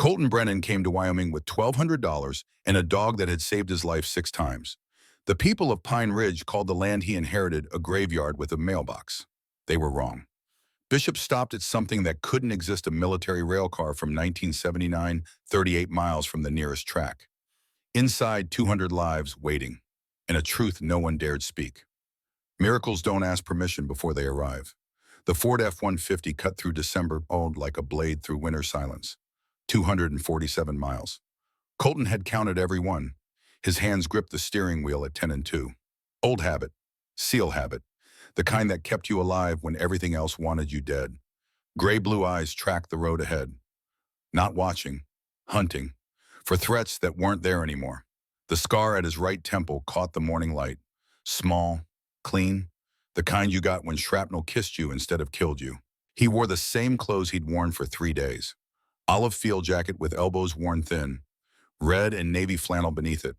Colton Brennan came to Wyoming with $1,200 and a dog that had saved his life 6 times. The people of Pine Ridge called the land he inherited a graveyard with a mailbox. They were wrong. Bishop stopped at something that couldn't exist, a military rail car from 1979, 38 miles from the nearest track. Inside, 200 lives waiting, and a truth no one dared speak. Miracles don't ask permission before they arrive. The Ford F-150 cut through December old like a blade through winter silence. 247 miles. Colton had counted every one. His hands gripped the steering wheel at 10 and 2. Old habit. SEAL habit. The kind that kept you alive when everything else wanted you dead. Gray-blue eyes tracked the road ahead. Not watching. Hunting. For threats that weren't there anymore. The scar at his right temple caught the morning light. Small. Clean. The kind you got when shrapnel kissed you instead of killed you. He wore the same clothes he'd worn for 3 days. Olive field jacket with elbows worn thin. Red and navy flannel beneath it.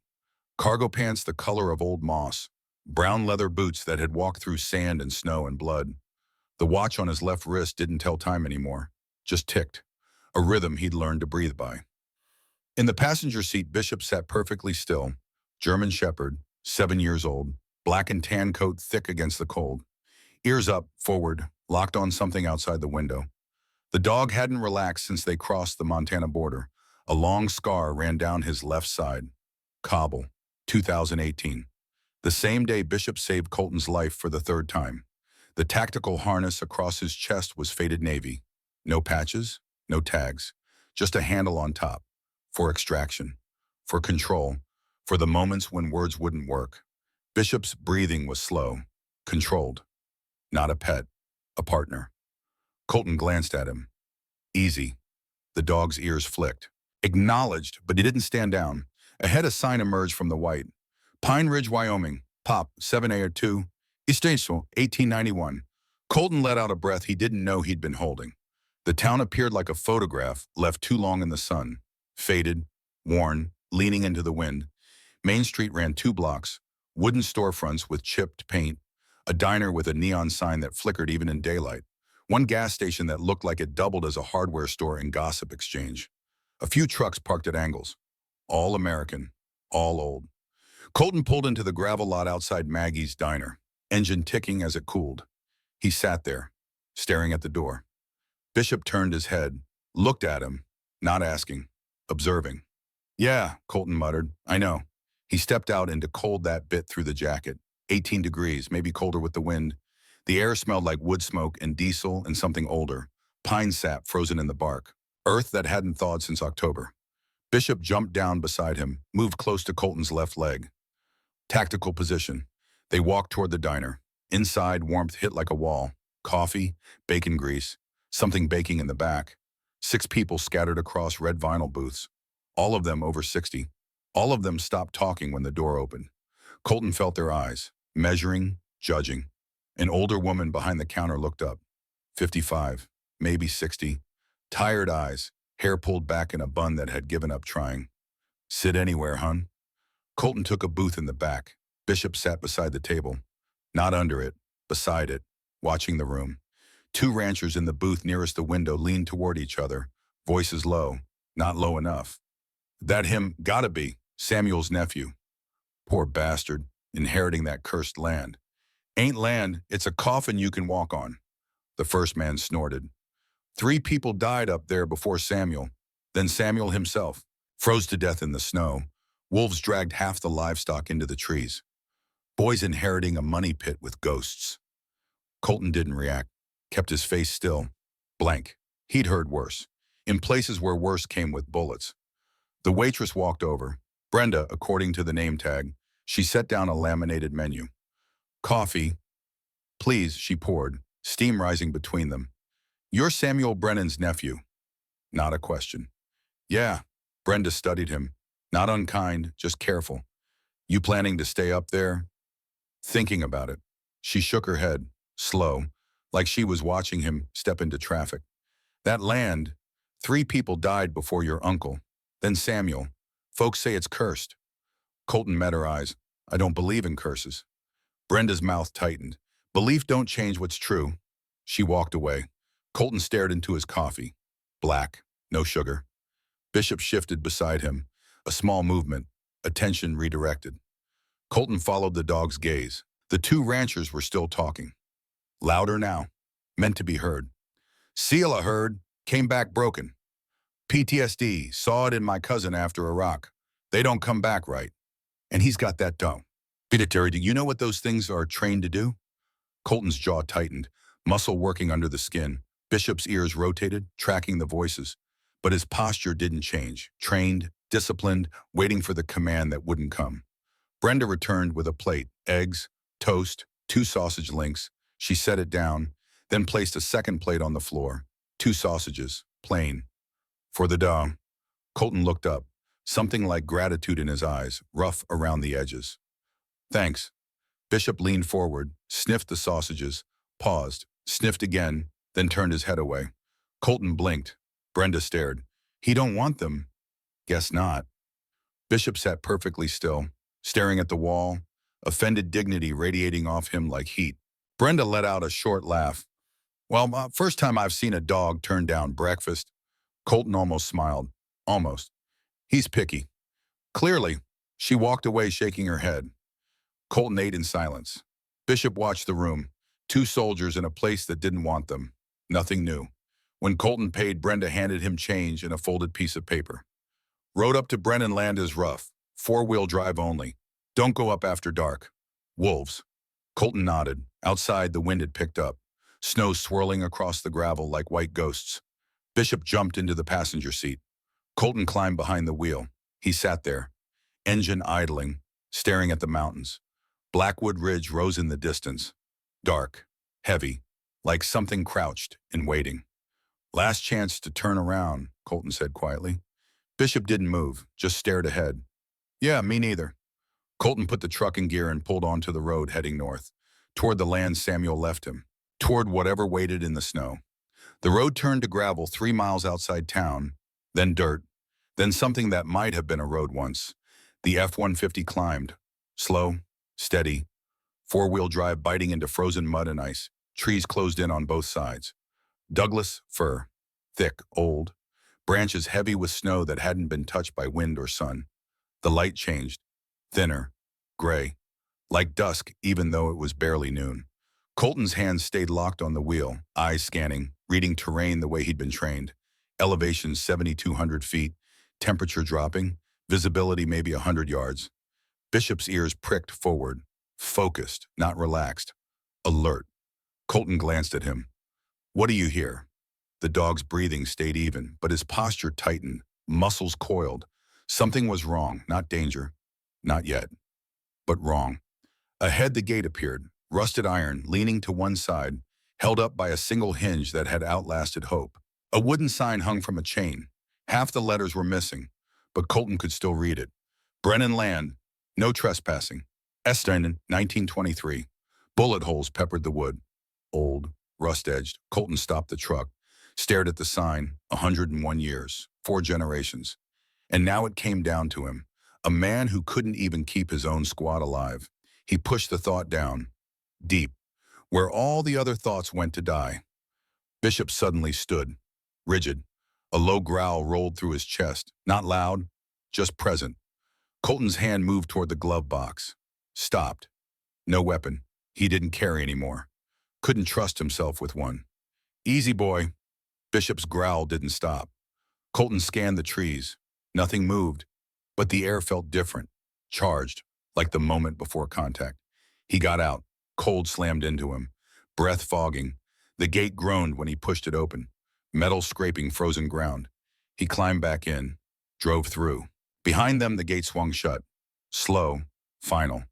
Cargo pants the color of old moss. Brown leather boots that had walked through sand and snow and blood. The watch on his left wrist didn't tell time anymore. Just ticked. A rhythm he'd learned to breathe by. In the passenger seat, Bishop sat perfectly still. German Shepherd, 7 years old. Black and tan coat thick against the cold. Ears up, forward, locked on something outside the window. The dog hadn't relaxed since they crossed the Montana border. A long scar ran down his left side. Cobble, 2018. The same day Bishop saved Colton's life for the 3rd time. The tactical harness across his chest was faded navy. No patches, no tags. Just a handle on top. For extraction. For control. For the moments when words wouldn't work. Bishop's breathing was slow. Controlled. Not a pet. A partner. Colton glanced at him. Easy. The dog's ears flicked. Acknowledged, but he didn't stand down. Ahead, a sign emerged from the white. Pine Ridge, Wyoming. Pop, 7A or 2. Eastensville, 1891. Colton let out a breath he didn't know he'd been holding. The town appeared like a photograph left too long in the sun. Faded, worn, leaning into the wind. Main Street ran 2 blocks. Wooden storefronts with chipped paint. A diner with a neon sign that flickered even in daylight. One gas station that looked like it doubled as a hardware store and gossip exchange. A few trucks parked at angles. All American. All old. Colton pulled into the gravel lot outside Maggie's diner, engine ticking as it cooled. He sat there, staring at the door. Bishop turned his head, looked at him, not asking, observing. Yeah, Colton muttered, I know. He stepped out into cold that bit through the jacket. 18 degrees, maybe colder with the wind. The air smelled like wood smoke and diesel and something older. Pine sap frozen in the bark. Earth that hadn't thawed since October. Bishop jumped down beside him, moved close to Colton's left leg. Tactical position. They walked toward the diner. Inside, warmth hit like a wall. Coffee, bacon grease, something baking in the back. 6 people scattered across red vinyl booths. All of them over 60. All of them stopped talking when the door opened. Colton felt their eyes, measuring, judging. An older woman behind the counter looked up. 55, maybe 60. Tired eyes, hair pulled back in a bun that had given up trying. Sit anywhere, hun. Colton took a booth in the back. Bishop sat beside the table. Not under it, beside it, watching the room. 2 ranchers in the booth nearest the window leaned toward each other, voices low, not low enough. That him, gotta be, Samuel's nephew. Poor bastard, inheriting that cursed land. Ain't land, it's a coffin you can walk on. The first man snorted. 3 people died up there before Samuel. Then Samuel himself, froze to death in the snow. Wolves dragged half the livestock into the trees. Boys inheriting a money pit with ghosts. Colton didn't react, kept his face still. Blank. He'd heard worse. In places where worse came with bullets. The waitress walked over. Brenda, according to the name tag. She set down a laminated menu. Coffee. Please, she poured, steam rising between them. You're Samuel Brennan's nephew. Not a question. Yeah. Brenda studied him. Not unkind, just careful. You planning to stay up there? Thinking about it. She shook her head, slow, like she was watching him step into traffic. That land, 3 people died before your uncle. Then Samuel. Folks say it's cursed. Colton met her eyes. I don't believe in curses. Brenda's mouth tightened. Belief don't change what's true. She walked away. Colton stared into his coffee. Black, no sugar. Bishop shifted beside him, a small movement, attention redirected. Colton followed the dog's gaze. The two ranchers were still talking. Louder now, meant to be heard. Selah heard, came back broken. PTSD, saw it in my cousin after Iraq. They don't come back right. And he's got that dough. Terry, do you know what those things are trained to do? Colton's jaw tightened, muscle working under the skin. Bishop's ears rotated, tracking the voices. But his posture didn't change. Trained, disciplined, waiting for the command that wouldn't come. Brenda returned with a plate, eggs, toast, 2 sausage links. She set it down, then placed a second plate on the floor. 2 sausages, plain. For the dog. Colton looked up, something like gratitude in his eyes, rough around the edges. Thanks. Bishop leaned forward, sniffed the sausages, paused, sniffed again, then turned his head away. Colton blinked. Brenda stared. He don't want them. Guess not. Bishop sat perfectly still, staring at the wall, offended dignity radiating off him like heat. Brenda let out a short laugh. Well, first time I've seen a dog turn down breakfast. Colton almost smiled. Almost. He's picky. Clearly. She walked away shaking her head. Colton ate in silence. Bishop watched the room. 2 soldiers in a place that didn't want them. Nothing new. When Colton paid, Brenda handed him change in a folded piece of paper. Road up to Brennan Land is rough. 4-wheel drive only. Don't go up after dark. Wolves. Colton nodded. Outside, the wind had picked up. Snow swirling across the gravel like white ghosts. Bishop jumped into the passenger seat. Colton climbed behind the wheel. He sat there, engine idling, staring at the mountains. Blackwood Ridge rose in the distance. Dark, heavy, like something crouched and waiting. Last chance to turn around, Colton said quietly. Bishop didn't move, just stared ahead. Yeah, me neither. Colton put the truck in gear and pulled onto the road heading north, toward the land Samuel left him, toward whatever waited in the snow. The road turned to gravel 3 miles outside town, then dirt, then something that might have been a road once. The F-150 climbed, slow, steady, 4-wheel drive biting into frozen mud and ice, trees closed in on both sides. Douglas fir, thick, old, branches heavy with snow that hadn't been touched by wind or sun. The light changed, thinner, gray, like dusk even though it was barely noon. Colton's hands stayed locked on the wheel, eyes scanning, reading terrain the way he'd been trained. Elevation 7,200 feet, temperature dropping, visibility maybe 100 yards. Bishop's ears pricked forward, focused, not relaxed, alert. Colton glanced at him. What do you hear? The dog's breathing stayed even, but his posture tightened, muscles coiled. Something was wrong, not danger. Not yet. But wrong. Ahead the gate appeared, rusted iron, leaning to one side, held up by a single hinge that had outlasted hope. A wooden sign hung from a chain. Half the letters were missing, but Colton could still read it. Brennan Land, no trespassing. Eston, 1923. Bullet holes peppered the wood. Old, rust-edged. Colton stopped the truck, stared at the sign. 101 years, 4 generations. And now it came down to him, a man who couldn't even keep his own squad alive. He pushed the thought down, deep, where all the other thoughts went to die. Bishop suddenly stood, rigid. A low growl rolled through his chest, not loud, just present. Colton's hand moved toward the glove box. Stopped. No weapon. He didn't carry anymore. Couldn't trust himself with one. Easy, boy. Bishop's growl didn't stop. Colton scanned the trees. Nothing moved, but the air felt different, charged, like the moment before contact. He got out. Cold slammed into him, breath fogging. The gate groaned when he pushed it open, metal scraping frozen ground. He climbed back in, drove through. Behind them, the gate swung shut. Slow, final.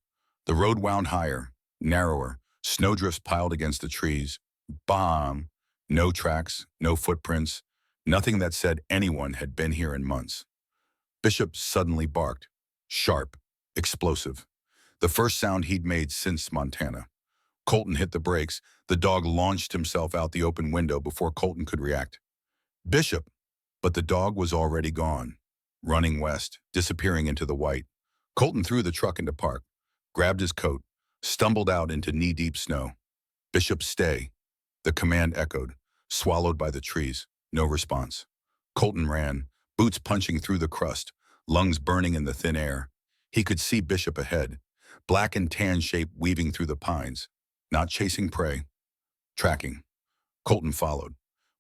The road wound higher, narrower. Snowdrifts piled against the trees. Bomb. No tracks, no footprints, nothing that said anyone had been here in months. Bishop suddenly barked, sharp, explosive. The first sound he'd made since Montana. Colton hit the brakes. The dog launched himself out the open window before Colton could react. Bishop! But the dog was already gone, running west, disappearing into the white. Colton threw the truck into park, grabbed his coat, stumbled out into knee-deep snow. Bishop, stay. The command echoed, swallowed by the trees. No response. Colton ran, boots punching through the crust, lungs burning in the thin air. He could see Bishop ahead, black and tan shape weaving through the pines, not chasing prey, tracking. Colton followed,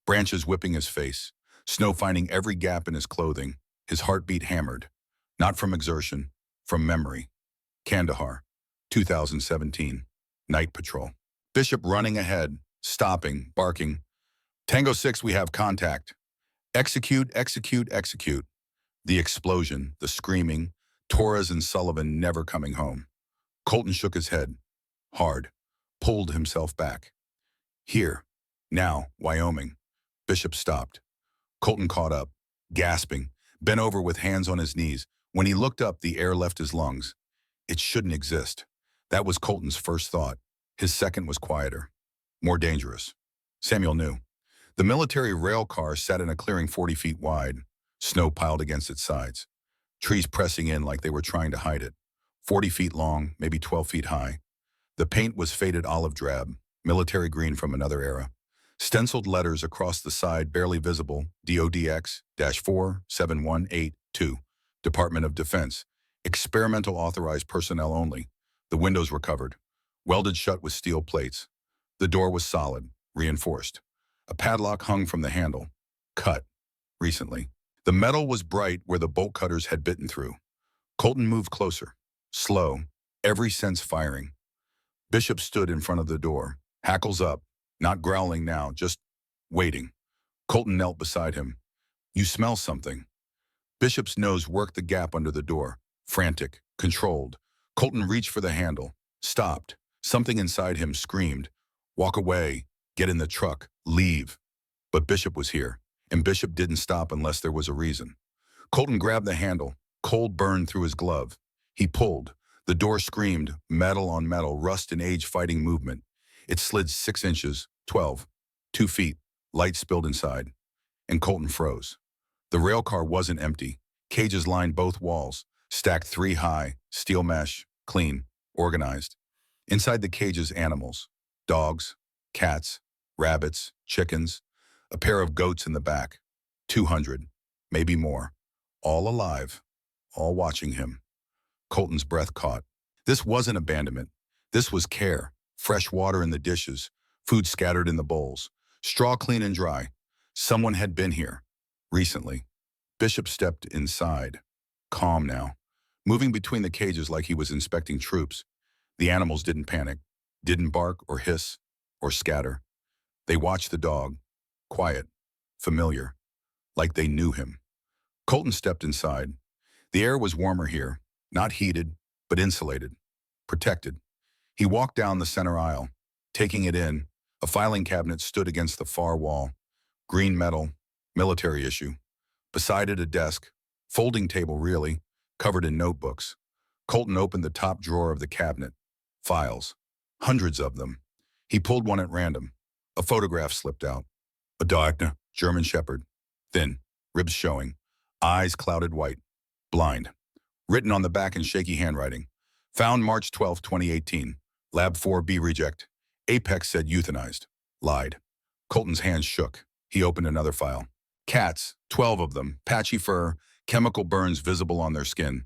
branches whipping his face, snow finding every gap in his clothing, his heartbeat hammered, not from exertion, from memory. Kandahar, 2017, Night Patrol. Bishop running ahead, stopping, barking. Tango 6, we have contact. Execute, execute, execute. The explosion, the screaming, Torres and Sullivan never coming home. Colton shook his head, hard, pulled himself back. Here, now, Wyoming. Bishop stopped. Colton caught up, gasping, bent over with hands on his knees. When he looked up, the air left his lungs. It shouldn't exist. That was Colton's first thought. His second was quieter, more dangerous. Samuel knew. The military rail car sat in a clearing 40 feet wide, snow piled against its sides, trees pressing in like they were trying to hide it, 40 feet long, maybe 12 feet high. The paint was faded olive drab, military green from another era. Stenciled letters across the side barely visible, DODX-47182, Department of Defense, experimental authorized personnel only. The windows were covered, welded shut with steel plates. The door was solid, reinforced. A padlock hung from the handle, cut, recently. The metal was bright where the bolt cutters had bitten through. Colton moved closer, slow, every sense firing. Bishop stood in front of the door, hackles up, not growling now, just waiting. Colton knelt beside him. You smell something. Bishop's nose worked the gap under the door, frantic, controlled. Colton reached for the handle, stopped. Something inside him screamed, walk away, get in the truck, leave. But Bishop was here, and Bishop didn't stop unless there was a reason. Colton grabbed the handle, cold burned through his glove. He pulled. The door screamed, metal on metal, rust and age fighting movement. It slid 6 inches, 12, 2 feet, light spilled inside. And Colton froze. The rail car wasn't empty. Cages lined both walls, stacked 3 high, steel mesh, clean, organized. Inside the cages, animals, dogs, cats, rabbits, chickens, a pair of goats in the back, 200, maybe more, all alive, all watching him. Colton's breath caught. This wasn't abandonment. This was care. Fresh water in the dishes, food scattered in the bowls, straw clean and dry. Someone had been here, recently. Bishop stepped inside, calm now, moving between the cages like he was inspecting troops. The animals didn't panic, didn't bark or hiss or scatter. They watched the dog, quiet, familiar, like they knew him. Colton stepped inside. The air was warmer here, not heated, but insulated, protected. He walked down the center aisle, taking it in. A filing cabinet stood against the far wall, green metal, military issue. Beside it a desk, folding table really, covered in notebooks. Colton opened the top drawer of the cabinet. Files, hundreds of them. He pulled one at random. A photograph slipped out. A Dachshund, German Shepherd, thin, ribs showing, eyes clouded white, blind. Written on the back in shaky handwriting. Found March 12, 2018. Lab 4B reject. Apex said euthanized. Lied. Colton's hands shook. He opened another file. Cats, 12 of them, patchy fur, chemical burns visible on their skin.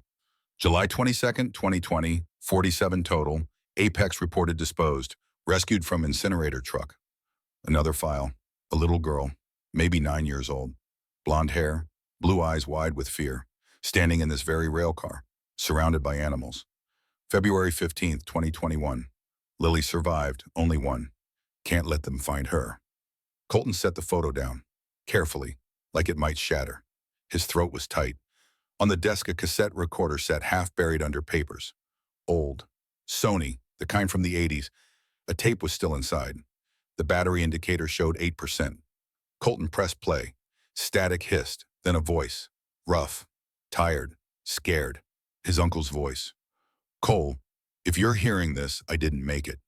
July 22nd, 2020, 47 total. Apex reported disposed, rescued from incinerator truck. Another file. A little girl, maybe 9 years old. Blonde hair, blue eyes wide with fear, standing in this very rail car, surrounded by animals. February 15th, 2021. Lily survived, only one. Can't let them find her. Colton set the photo down, carefully, like it might shatter. His throat was tight. On the desk, a cassette recorder set half buried under papers. Old. Sony, the kind from the 80s. A tape was still inside. The battery indicator showed 8%. Colton pressed play. Static hissed, then a voice. Rough, tired, scared. His uncle's voice. Cole, if you're hearing this, I didn't make it.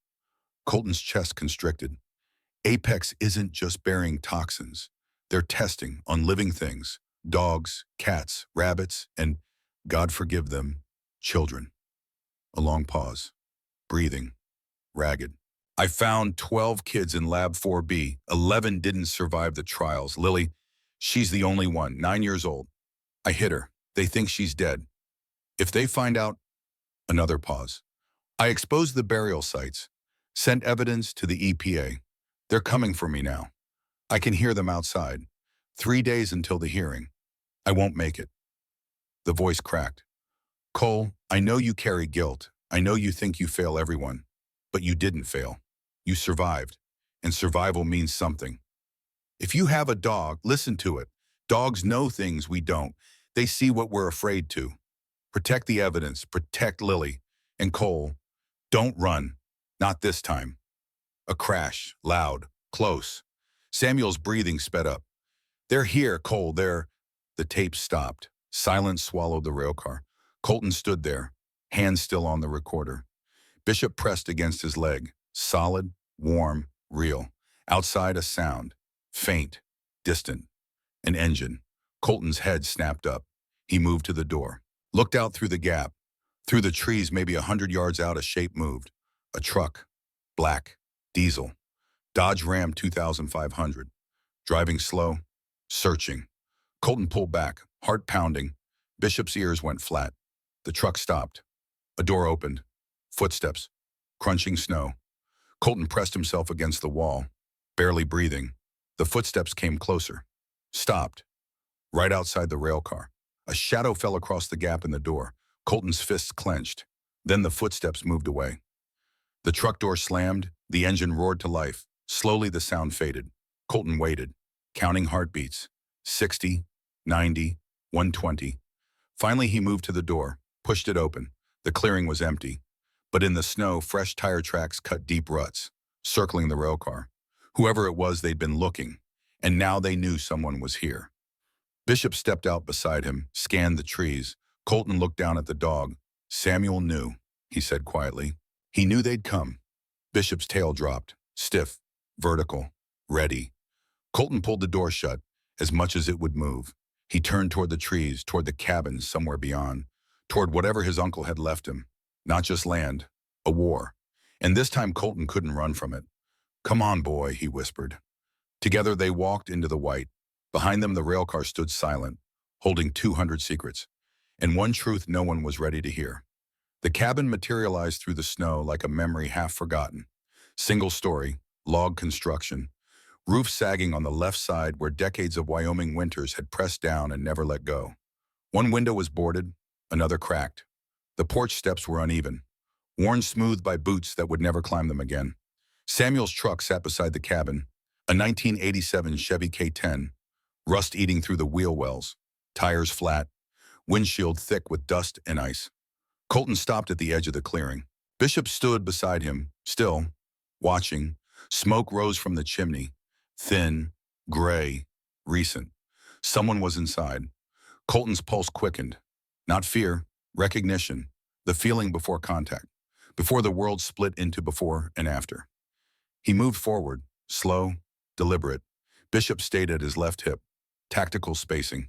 Colton's chest constricted. Apex isn't just burying toxins. They're testing on living things. Dogs, cats, rabbits, and, God forgive them, children. A long pause. Breathing. Ragged. I found 12 kids in Lab 4B. 11 didn't survive the trials. Lily, she's the only one, 9 years old. I hit her. They think she's dead. If they find out, another pause. I exposed the burial sites, sent evidence to the EPA. They're coming for me now. I can hear them outside. 3 days until the hearing. I won't make it. The voice cracked. Cole, I know you carry guilt. I know you think you fail everyone. But you didn't fail. You survived. And survival means something. If you have a dog, listen to it. Dogs know things we don't. They see what we're afraid to. Protect the evidence. Protect Lily. And Cole, don't run. Not this time. A crash. Loud. Close. Samuel's breathing sped up. They're here, Cole. They're... The tape stopped. Silence swallowed the railcar. Colton stood there, hands still on the recorder. Bishop pressed against his leg. Solid, warm, real. Outside a sound. Faint, distant. An engine. Colton's head snapped up. He moved to the door. Looked out through the gap. Through the trees, maybe 100 yards out, a shape moved. A truck. Black. Diesel. Dodge Ram 2500. Driving slow. Searching. Colton pulled back, heart pounding. Bishop's ears went flat. The truck stopped. A door opened. Footsteps. Crunching snow. Colton pressed himself against the wall, barely breathing. The footsteps came closer. Stopped. Right outside the rail car. A shadow fell across the gap in the door. Colton's fists clenched. Then the footsteps moved away. The truck door slammed. The engine roared to life. Slowly the sound faded. Colton waited, counting heartbeats. 60, 90, 120. Finally he moved to the door, pushed it open. The clearing was empty. But in the snow, fresh tire tracks cut deep ruts, circling the railcar. Whoever it was, they'd been looking, and now they knew someone was here. Bishop stepped out beside him, scanned the trees. Colton looked down at the dog. Samuel knew, he said quietly. He knew they'd come. Bishop's tail dropped, stiff, vertical, ready. Colton pulled the door shut, as much as it would move. He turned toward the trees, toward the cabins somewhere beyond, toward whatever his uncle had left him. Not just land, a war. And this time Colton couldn't run from it. Come on, boy, he whispered. Together they walked into the white. Behind them the railcar stood silent, holding 200 secrets, and one truth no one was ready to hear. The cabin materialized through the snow like a memory half forgotten. Single story, log construction, roof sagging on the left side where decades of Wyoming winters had pressed down and never let go. One window was boarded, another cracked. The porch steps were uneven, worn smooth by boots that would never climb them again. Samuel's truck sat beside the cabin, a 1987 Chevy K10, rust eating through the wheel wells, tires flat, windshield thick with dust and ice. Colton stopped at the edge of the clearing. Bishop stood beside him, still, watching. Smoke rose from the chimney, thin, gray, recent. Someone was inside. Colton's pulse quickened. Not fear, recognition, the feeling before contact, before the world split into before and after. He moved forward, slow, deliberate. Bishop stayed at his left hip, tactical spacing.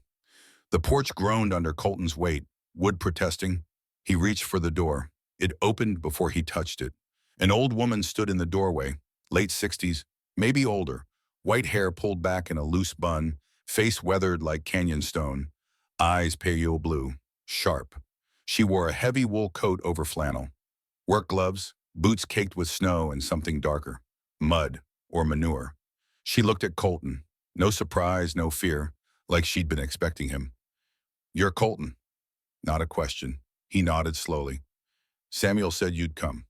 The porch groaned under Colton's weight, wood protesting. He reached for the door. It opened before he touched it. An old woman stood in the doorway, late 60s, maybe older, white hair pulled back in a loose bun, face weathered like canyon stone, eyes pale blue, sharp. She wore a heavy wool coat over flannel, work gloves, boots caked with snow and something darker, mud or manure. She looked at Colton, no surprise, no fear, like she'd been expecting him. You're Colton. Not a question. He nodded slowly. Samuel said you'd come.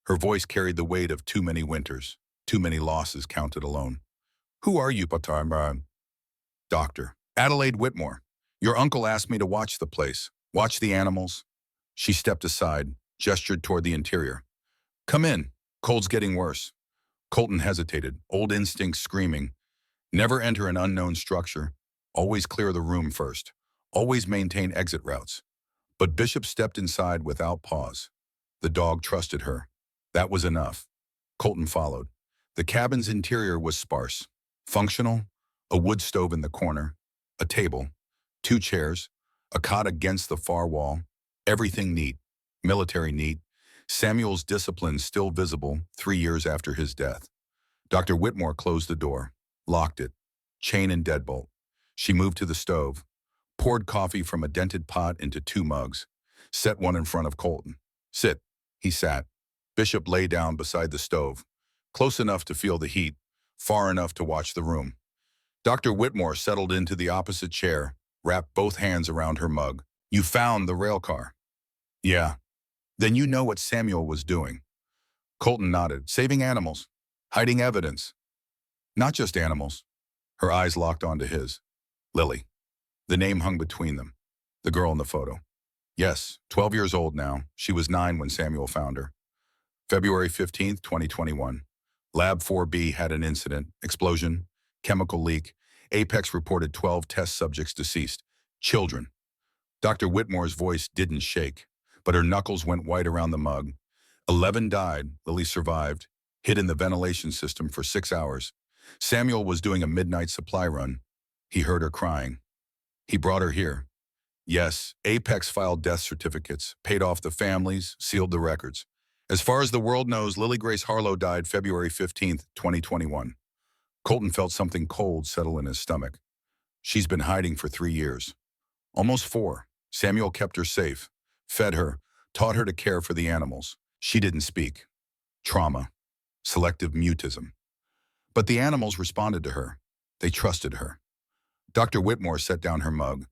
Her voice carried the weight of too many winters, too many losses counted alone. Who are you, Patar? Doctor. Adelaide Whitmore. Your uncle asked me to watch the place. Watch the animals. She stepped aside, gestured toward the interior. Come in. Cold's getting worse. Colton hesitated, old instincts screaming. Never enter an unknown structure. Always clear the room first. Always maintain exit routes. But Bishop stepped inside without pause. The dog trusted her. That was enough. Colton followed. The cabin's interior was sparse. Functional, a wood stove in the corner, a table, 2 chairs, a cot against the far wall, everything neat, military neat, Samuel's discipline still visible 3 years after his death. Dr. Whitmore closed the door, locked it, chain and deadbolt. She moved to the stove, poured coffee from a dented pot into 2 mugs, set one in front of Colton. Sit. He sat. Bishop lay down beside the stove, close enough to feel the heat, far enough to watch the room. Dr. Whitmore settled into the opposite chair, wrapped both hands around her mug. You found the rail car. Yeah. Then you know what Samuel was doing. Colton nodded. Saving animals. Hiding evidence. Not just animals. Her eyes locked onto his. Lily. The name hung between them. The girl in the photo. Yes, 12 years old now. She was 9 when Samuel found her. February 15th, 2021. Lab 4B had an incident. Explosion. Chemical leak. Apex reported 12 test subjects deceased. Children. Dr. Whitmore's voice didn't shake, but her knuckles went white around the mug. 11 died. Lily survived. Hid in the ventilation system for 6 hours. Samuel was doing a midnight supply run. He heard her crying. He brought her here. Yes, Apex filed death certificates, paid off the families, sealed the records. As far as the world knows, Lily Grace Harlow died February 15th, 2021. Colton felt something cold settle in his stomach. She's been hiding for 3 years. Almost 4. Samuel kept her safe, fed her, taught her to care for the animals. She didn't speak. Trauma. Selective mutism. But the animals responded to her. They trusted her. Dr. Whitmore set down her mug.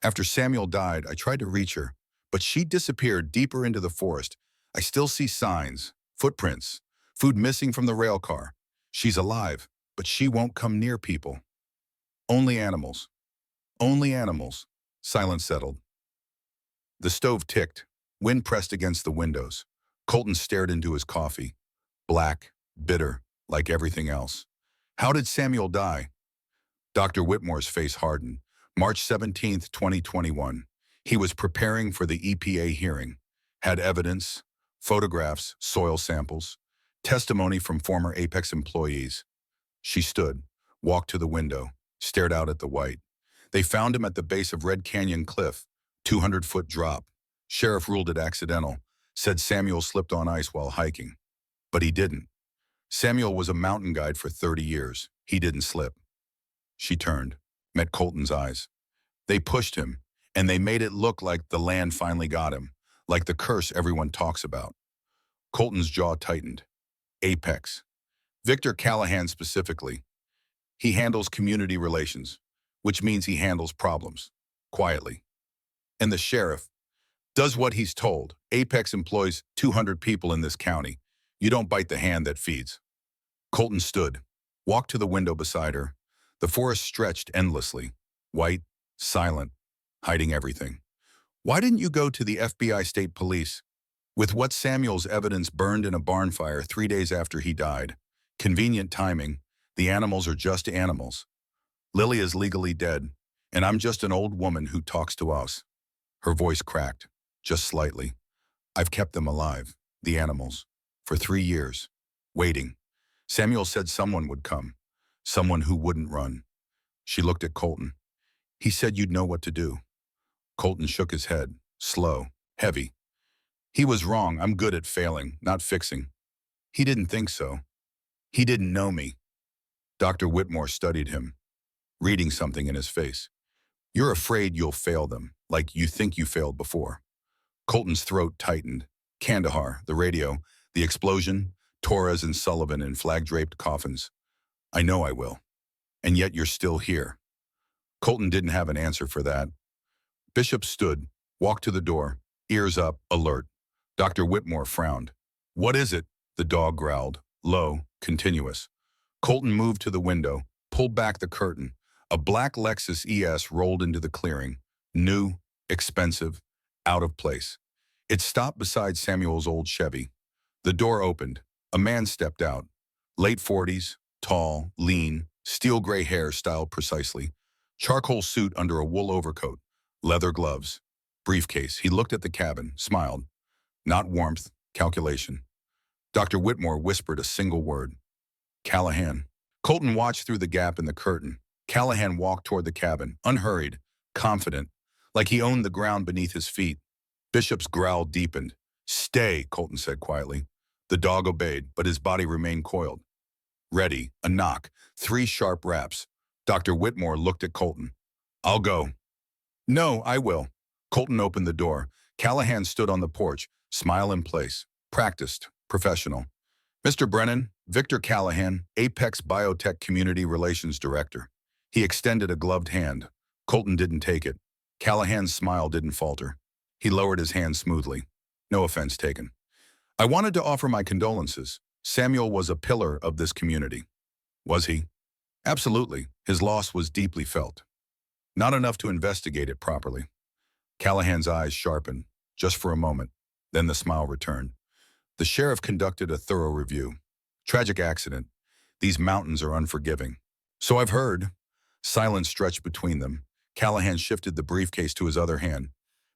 After Samuel died, I tried to reach her, but she disappeared deeper into the forest. I still see signs, footprints, food missing from the rail car. She's alive, but she won't come near people. Only animals. Only animals. Silence settled. The stove ticked. Wind pressed against the windows. Colton stared into his coffee. Black, bitter, like everything else. How did Samuel die? Dr. Whitmore's face hardened. March 17th, 2021. He was preparing for the EPA hearing. Had evidence, photographs, soil samples, testimony from former Apex employees. She stood, walked to the window, stared out at the white. They found him at the base of Red Canyon Cliff, 200-foot drop. Sheriff ruled it accidental, said Samuel slipped on ice while hiking. But he didn't. Samuel was a mountain guide for 30 years. He didn't slip. She turned, met Colton's eyes. They pushed him, and they made it look like the land finally got him, like the curse everyone talks about. Colton's jaw tightened. Apex. Victor Callahan specifically. He handles community relations, which means he handles problems, quietly. And the sheriff does what he's told. Apex employs 200 people in this county. You don't bite the hand that feeds. Colton stood, walked to the window beside her. The forest stretched endlessly, white, silent, hiding everything. Why didn't you go to the FBI State Police? With what Samuel's evidence burned in a barn fire 3 days after he died. Convenient timing. The animals are just animals. Lily is legally dead, and I'm just an old woman who talks to us. Her voice cracked, just slightly. I've kept them alive, the animals, for 3 years, waiting. Samuel said someone would come, someone who wouldn't run. She looked at Colton. He said you'd know what to do. Colton shook his head, slow, heavy. He was wrong. I'm good at failing, not fixing. He didn't think so. He didn't know me. Dr. Whitmore studied him, reading something in his face. You're afraid you'll fail them, like you think you failed before. Colton's throat tightened. Kandahar, the radio, the explosion, Torres and Sullivan in flag-draped coffins. I know I will. And yet you're still here. Colton didn't have an answer for that. Bishop stood, walked to the door, ears up, alert. Dr. Whitmore frowned. What is it? The dog growled, low, continuous. Colton moved to the window, pulled back the curtain. A black Lexus ES rolled into the clearing. New, expensive, out of place. It stopped beside Samuel's old Chevy. The door opened. A man stepped out. Late 40s, tall, lean, steel gray hair styled precisely. Charcoal suit under a wool overcoat. Leather gloves. Briefcase. He looked at the cabin, smiled. Not warmth, calculation. Dr. Whitmore whispered a single word. Callahan. Colton watched through the gap in the curtain. Callahan walked toward the cabin, unhurried, confident, like he owned the ground beneath his feet. Bishop's growl deepened. Stay, Colton said quietly. The dog obeyed, but his body remained coiled. Ready, a knock, 3 sharp raps. Dr. Whitmore looked at Colton. I'll go. No, I will. Colton opened the door. Callahan stood on the porch, smile in place. Practiced. Professional. Mr. Brennan, Victor Callahan, Apex Biotech Community Relations Director. He extended a gloved hand. Colton didn't take it. Callahan's smile didn't falter. He lowered his hand smoothly. No offense taken. I wanted to offer my condolences. Samuel was a pillar of this community. Was he? Absolutely. His loss was deeply felt. Not enough to investigate it properly. Callahan's eyes sharpened, just for a moment. Then the smile returned. The sheriff conducted a thorough review. Tragic accident. These mountains are unforgiving. So I've heard. Silence stretched between them. Callahan shifted the briefcase to his other hand.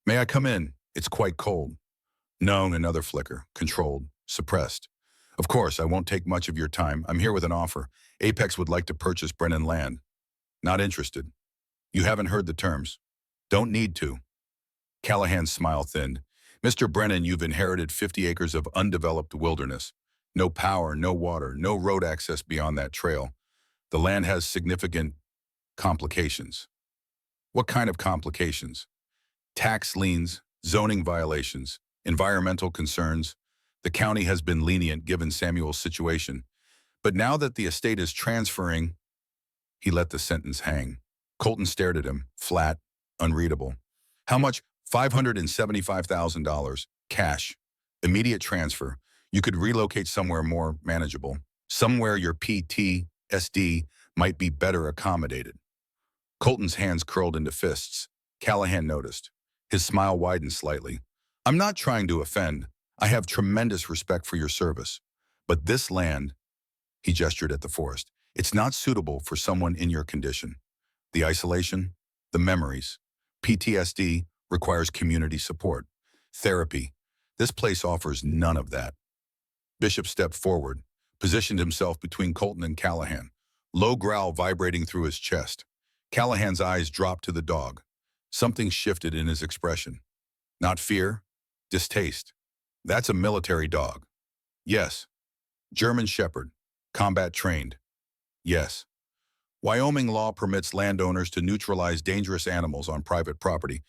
May I come in? It's quite cold. No, another flicker. Controlled. Suppressed. Of course, I won't take much of your time. I'm here with an offer. Apex would like to purchase Brennan land. Not interested. You haven't heard the terms. Don't need to. Callahan's smile thinned. Mr. Brennan, you've inherited 50 acres of undeveloped wilderness. No power, no water, no road access beyond that trail. The land has significant complications. What kind of complications? Tax liens, zoning violations, environmental concerns. The county has been lenient given Samuel's situation. But now that the estate is transferring, he let the sentence hang. Colton stared at him, flat, unreadable. How much? $575,000, cash. Immediate transfer. You could relocate somewhere more manageable. Somewhere your PTSD might be better accommodated. Colton's hands curled into fists. Callahan noticed. His smile widened slightly. I'm not trying to offend. I have tremendous respect for your service. But this land, he gestured at the forest, it's not suitable for someone in your condition. The isolation, the memories, PTSD requires community support, therapy. This place offers none of that. Bishop stepped forward, positioned himself between Colton and Callahan, low growl vibrating through his chest. Callahan's eyes dropped to the dog. Something shifted in his expression. Not fear, distaste. That's a military dog. Yes. German Shepherd, combat trained. Yes. Wyoming law permits landowners to neutralize dangerous animals on private property.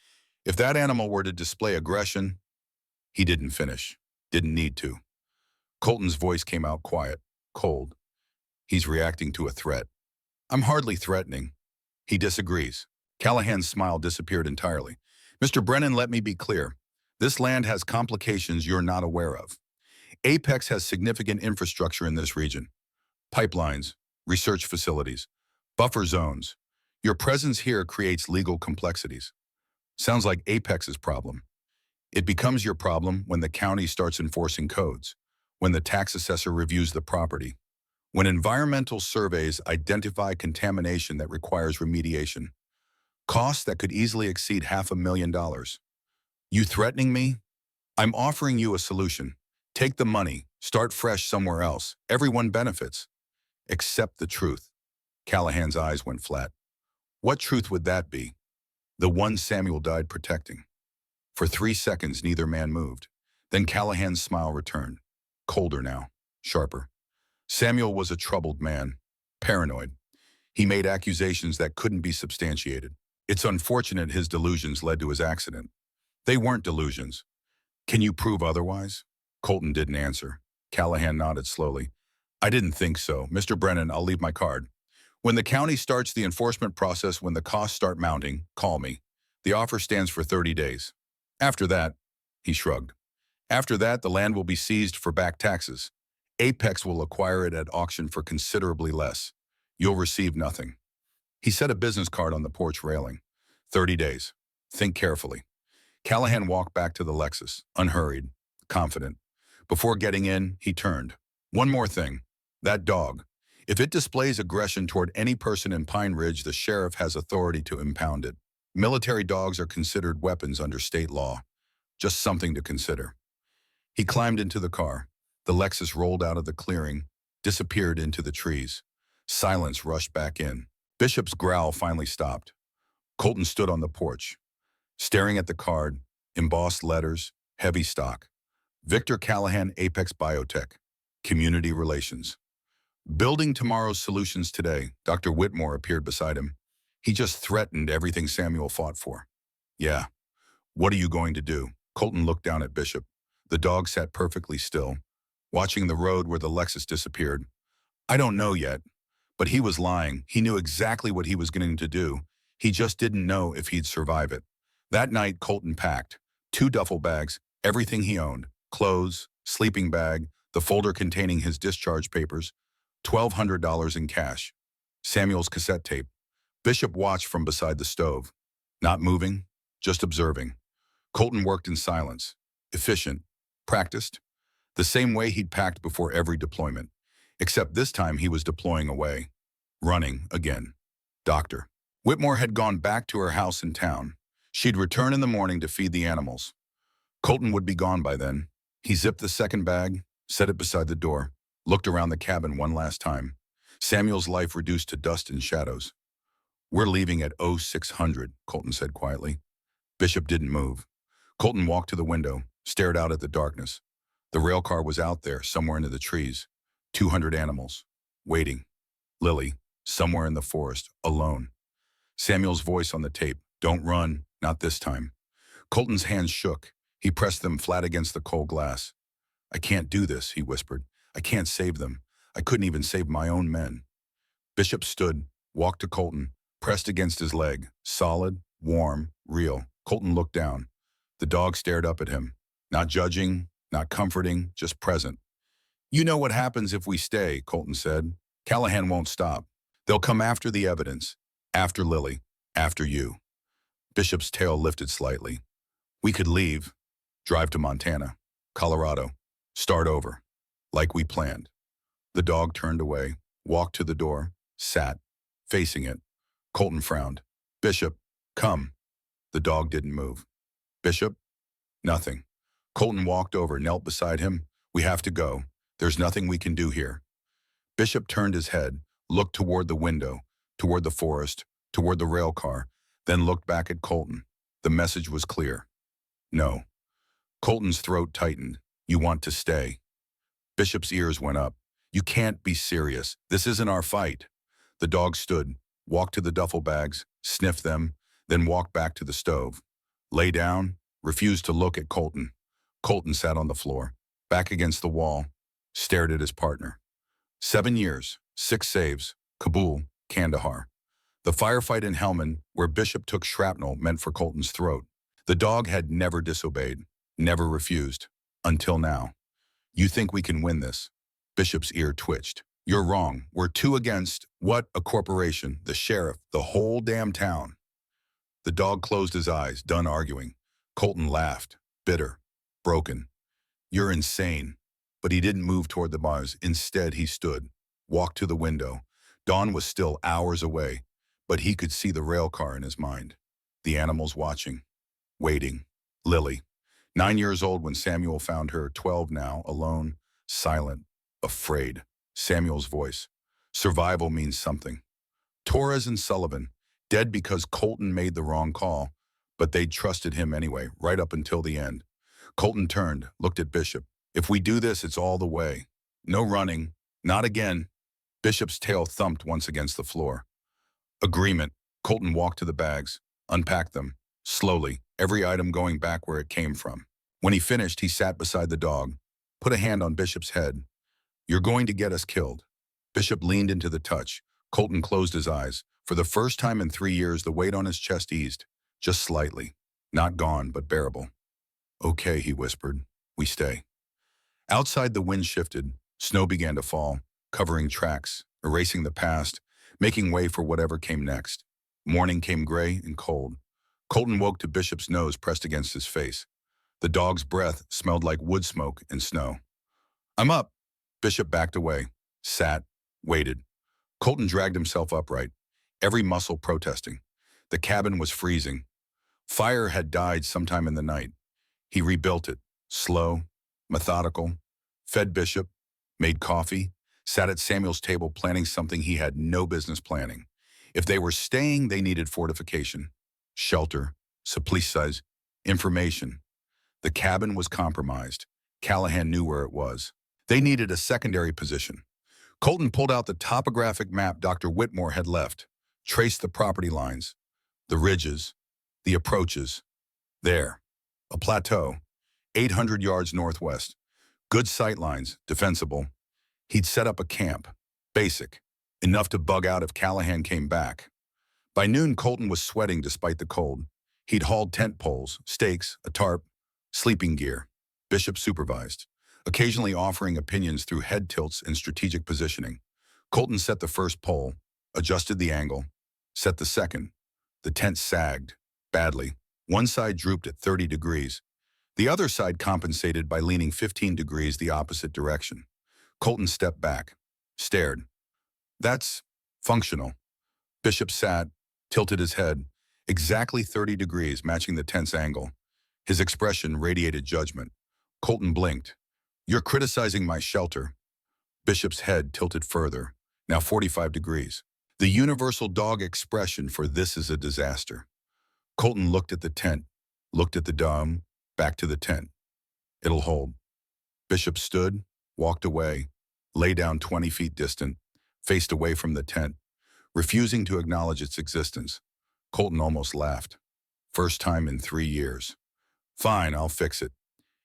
If that animal were to display aggression, he didn't finish, didn't need to. Colton's voice came out quiet, cold. He's reacting to a threat. I'm hardly threatening. He disagrees. Callahan's smile disappeared entirely. Mr. Brennan, let me be clear. This land has complications you're not aware of. Apex has significant infrastructure in this region. Pipelines, research facilities, buffer zones. Your presence here creates legal complexities. Sounds like Apex's problem. It becomes your problem when the county starts enforcing codes, when the tax assessor reviews the property, when environmental surveys identify contamination that requires remediation, costs that could easily exceed $500,000. You threatening me? I'm offering you a solution. Take the money, start fresh somewhere else. Everyone benefits. Accept the truth. Callahan's eyes went flat. What truth would that be? The one Samuel died protecting. For 3 seconds, neither man moved. Then Callahan's smile returned. Colder now, sharper. Samuel was a troubled man, paranoid. He made accusations that couldn't be substantiated. It's unfortunate his delusions led to his accident. They weren't delusions. Can you prove otherwise? Colton didn't answer. Callahan nodded slowly. I didn't think so. Mr. Brennan, I'll leave my card. When the county starts the enforcement process, when the costs start mounting, call me. The offer stands for 30 days. After that, he shrugged. After that, the land will be seized for back taxes. Apex will acquire it at auction for considerably less. You'll receive nothing. He set a business card on the porch railing. 30 days. Think carefully. Callahan walked back to the Lexus, unhurried, confident. Before getting in, he turned. One more thing. That dog. If it displays aggression toward any person in Pine Ridge, the sheriff has authority to impound it. Military dogs are considered weapons under state law. Just something to consider. He climbed into the car. The Lexus rolled out of the clearing, disappeared into the trees. Silence rushed back in. Bishop's growl finally stopped. Colton stood on the porch, staring at the card, embossed letters, heavy stock. Victor Callahan, Apex Biotech, Community Relations. Building tomorrow's solutions today, Dr. Whitmore appeared beside him. He just threatened everything Samuel fought for. Yeah. What are you going to do? Colton looked down at Bishop. The dog sat perfectly still, watching the road where the Lexus disappeared. I don't know yet, but he was lying. He knew exactly what he was going to do. He just didn't know if he'd survive it. That night, Colton packed 2 duffel bags, everything he owned, clothes, sleeping bag, the folder containing his discharge papers, $1,200 in cash, Samuel's cassette tape. Bishop watched from beside the stove, not moving, just observing. Colton worked in silence, efficient, practiced, the same way he'd packed before every deployment. Except this time he was deploying away, running again. Doctor. Whitmore had gone back to her house in town. She'd return in the morning to feed the animals. Colton would be gone by then. He zipped the second bag, set it beside the door, looked around the cabin one last time. Samuel's life reduced to dust and shadows. We're leaving at 0600, Colton said quietly. Bishop didn't move. Colton walked to the window, stared out at the darkness. The rail car was out there, somewhere into the trees. 200 animals, waiting. Lily, somewhere in the forest, alone. Samuel's voice on the tape, don't run, not this time. Colton's hands shook. He pressed them flat against the cold glass. I can't do this, he whispered. I can't save them. I couldn't even save my own men. Bishop stood, walked to Colton, pressed against his leg, solid, warm, real. Colton looked down. The dog stared up at him, not judging, not comforting, just present. You know what happens if we stay, Colton said. Callahan won't stop. They'll come after the evidence, after Lily, after you. Bishop's tail lifted slightly. We could leave, drive to Montana, Colorado, start over, like we planned. The dog turned away, walked to the door, sat, facing it. Colton frowned. Bishop, come. The dog didn't move. Bishop? Nothing. Colton walked over, knelt beside him. We have to go. There's nothing we can do here. Bishop turned his head, looked toward the window, toward the forest, toward the rail car, then looked back at Colton. The message was clear. No. Colton's throat tightened. You want to stay. Bishop's ears went up. You can't be serious. This isn't our fight. The dog stood, walked to the duffel bags, sniffed them, then walked back to the stove. Lay down, refused to look at Colton. Colton sat on the floor, back against the wall, stared at his partner. 7 years, 6 saves, Kabul, Kandahar. The firefight in Helmand, where Bishop took shrapnel meant for Colton's throat. The dog had never disobeyed, never refused, until now. You think we can win this? Bishop's ear twitched. You're wrong. We're 2 against, what, a corporation, the sheriff, the whole damn town. The dog closed his eyes, done arguing. Colton laughed, bitter, broken. You're insane. But he didn't move toward the bars. Instead, he stood, walked to the window. Dawn was still hours away, but he could see the rail car in his mind. The animals watching, waiting. Lily, 9 years old when Samuel found her, 12 now, alone, silent, afraid. Samuel's voice. Survival means something. Torres and Sullivan, dead because Colton made the wrong call, but they'd trusted him anyway, right up until the end. Colton turned, looked at Bishop. If we do this, it's all the way. No running. Not again. Bishop's tail thumped once against the floor. Agreement. Colton walked to the bags, unpacked them, slowly, every item going back where it came from. When he finished, he sat beside the dog, put a hand on Bishop's head. You're going to get us killed. Bishop leaned into the touch. Colton closed his eyes. For the first time in 3 years, the weight on his chest eased, just slightly. Not gone, but bearable. Okay, he whispered. We stay. Outside, the wind shifted. Snow began to fall, covering tracks, erasing the past, making way for whatever came next. Morning came gray and cold. Colton woke to Bishop's nose pressed against his face. The dog's breath smelled like wood smoke and snow. I'm up. Bishop backed away, sat, waited. Colton dragged himself upright, every muscle protesting. The cabin was freezing. Fire had died sometime in the night. He rebuilt it, slow, methodical, fed Bishop, made coffee, sat at Samuel's table planning something he had no business planning. If they were staying, they needed fortification, shelter, supplies, information. The cabin was compromised. Callahan knew where it was. They needed a secondary position. Colton pulled out the topographic map Dr. Whitmore had left, traced the property lines, the ridges, the approaches. There, a plateau, 800 yards northwest. Good sight lines, defensible. He'd set up a camp. Basic. Enough to bug out if Callahan came back. By noon, Colton was sweating despite the cold. He'd hauled tent poles, stakes, a tarp, sleeping gear. Bishop supervised, occasionally offering opinions through head tilts and strategic positioning. Colton set the first pole, adjusted the angle, set the second. The tent sagged, badly. One side drooped at 30 degrees. The other side compensated by leaning 15 degrees the opposite direction. Colton stepped back, stared. That's functional. Bishop sat, tilted his head, exactly 30 degrees, matching the tent's angle. His expression radiated judgment. Colton blinked. You're criticizing my shelter. Bishop's head tilted further, now 45 degrees. The universal dog expression for this is a disaster. Colton looked at the tent, looked at the dome, back to the tent. It'll hold. Bishop stood, walked away, lay down 20 feet distant, faced away from the tent, refusing to acknowledge its existence. Colton almost laughed. First time in 3 years. Fine, I'll fix it.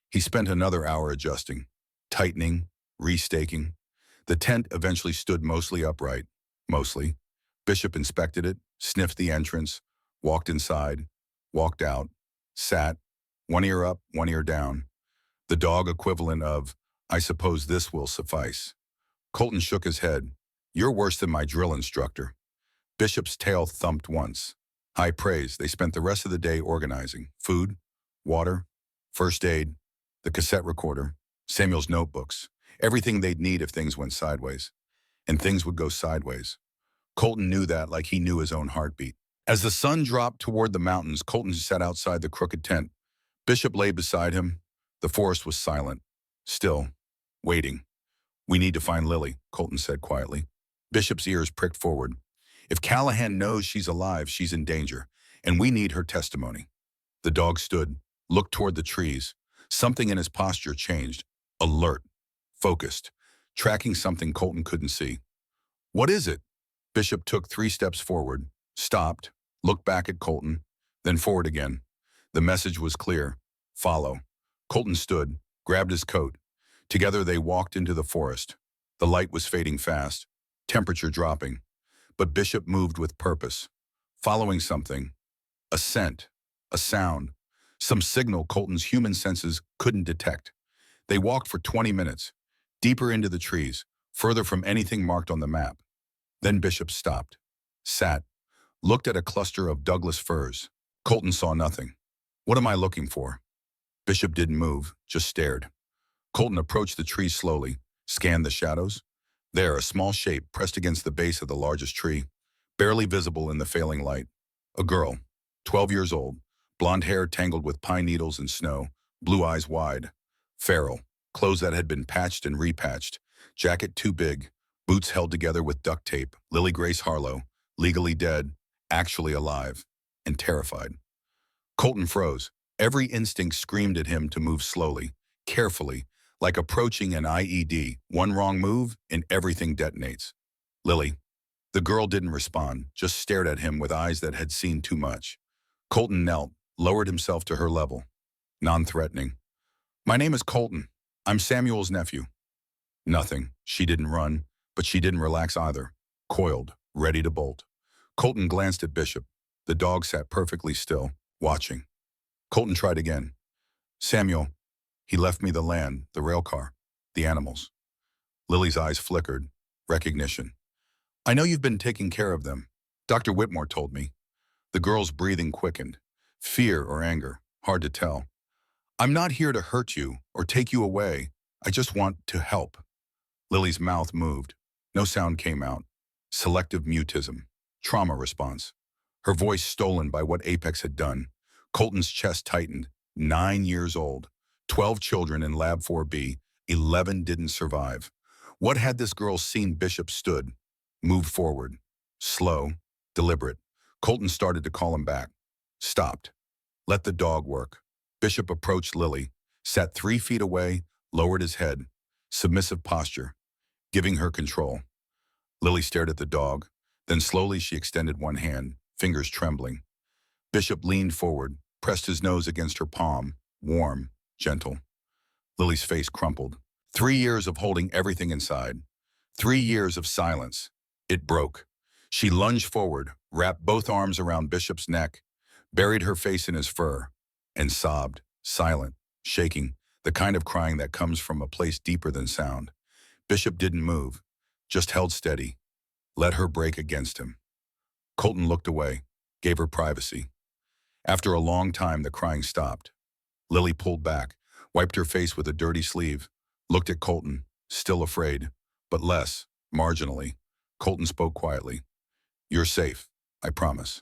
He spent another hour adjusting, tightening, restaking. The tent eventually stood mostly upright. Mostly. Bishop inspected it, sniffed the entrance, walked inside, walked out, sat, one ear up, one ear down. The dog equivalent of, I suppose this will suffice. Colton shook his head. You're worse than my drill instructor. Bishop's tail thumped once. High praise. They spent the rest of the day organizing. Food, water, first aid, the cassette recorder, Samuel's notebooks, everything they'd need if things went sideways. And things would go sideways. Colton knew that like he knew his own heartbeat. As the sun dropped toward the mountains, Colton sat outside the crooked tent. Bishop lay beside him. The forest was silent, still, waiting. We need to find Lily, Colton said quietly. Bishop's ears pricked forward. If Callahan knows she's alive, she's in danger, and we need her testimony. The dog stood, looked toward the trees. Something in his posture changed. Alert, focused, tracking something Colton couldn't see. What is it? Bishop took 3 steps forward, stopped, looked back at Colton, then forward again. The message was clear. Follow. Colton stood, grabbed his coat. Together they walked into the forest. The light was fading fast, temperature dropping. But Bishop moved with purpose, following something. A scent, a sound, some signal Colton's human senses couldn't detect. They walked for 20 minutes, deeper into the trees, further from anything marked on the map. Then Bishop stopped, sat, looked at a cluster of Douglas firs. Colton saw nothing. What am I looking for? Bishop didn't move, just stared. Colton approached the tree slowly, scanned the shadows. There, a small shape pressed against the base of the largest tree, barely visible in the failing light. A girl, 12 years old, blonde hair tangled with pine needles and snow, blue eyes wide. Feral, clothes that had been patched and repatched, jacket too big, boots held together with duct tape. Lily Grace Harlow, legally dead, actually alive, and terrified. Colton froze. Every instinct screamed at him to move slowly, carefully, like approaching an IED. One wrong move and everything detonates. Lily. The girl didn't respond, just stared at him with eyes that had seen too much. Colton knelt, lowered himself to her level. Non-threatening. My name is Colton. I'm Samuel's nephew. Nothing. She didn't run, but she didn't relax either. Coiled, ready to bolt. Colton glanced at Bishop. The dog sat perfectly still, watching. Colton tried again. Samuel. He left me the land, the rail car, the animals. Lily's eyes flickered. Recognition. I know you've been taking care of them. Dr. Whitmore told me. The girl's breathing quickened. Fear or anger, hard to tell. I'm not here to hurt you or take you away. I just want to help. Lily's mouth moved. No sound came out. Selective mutism. Trauma response. Her voice stolen by what Apex had done. Colton's chest tightened. 9 years old. 12 children in Lab 4B. 11 didn't survive. What had this girl seen? Bishop stood. Moved forward. Slow. Deliberate. Colton started to call him back. Stopped. Let the dog work. Bishop approached Lily. Sat 3 feet away. Lowered his head. Submissive posture. Giving her control. Lily stared at the dog. Then slowly she extended one hand, fingers trembling. Bishop leaned forward, pressed his nose against her palm, warm, gentle. Lily's face crumpled. 3 years of holding everything inside. 3 years of silence. It broke. She lunged forward, wrapped both arms around Bishop's neck, buried her face in his fur, and sobbed, silent, shaking, the kind of crying that comes from a place deeper than sound. Bishop didn't move, just held steady, let her break against him. Colton looked away, gave her privacy. After a long time, the crying stopped. Lily pulled back, wiped her face with a dirty sleeve, looked at Colton, still afraid, but less, marginally. Colton spoke quietly. "You're safe, I promise."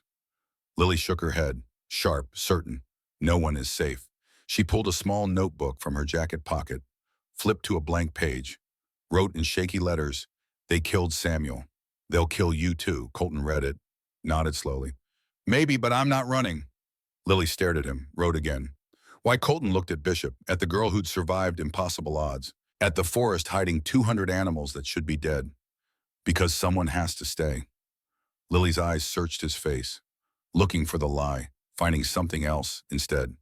Lily shook her head, sharp, certain. No one is safe. She pulled a small notebook from her jacket pocket, flipped to a blank page, wrote in shaky letters, "They killed Samuel. They'll kill you too." Colton read it, nodded slowly. "Maybe, but I'm not running." Lily stared at him, wrote again. Why Colton looked at Bishop, at the girl who'd survived impossible odds, at the forest hiding 200 animals that should be dead. Because someone has to stay. Lily's eyes searched his face, looking for the lie, finding something else instead.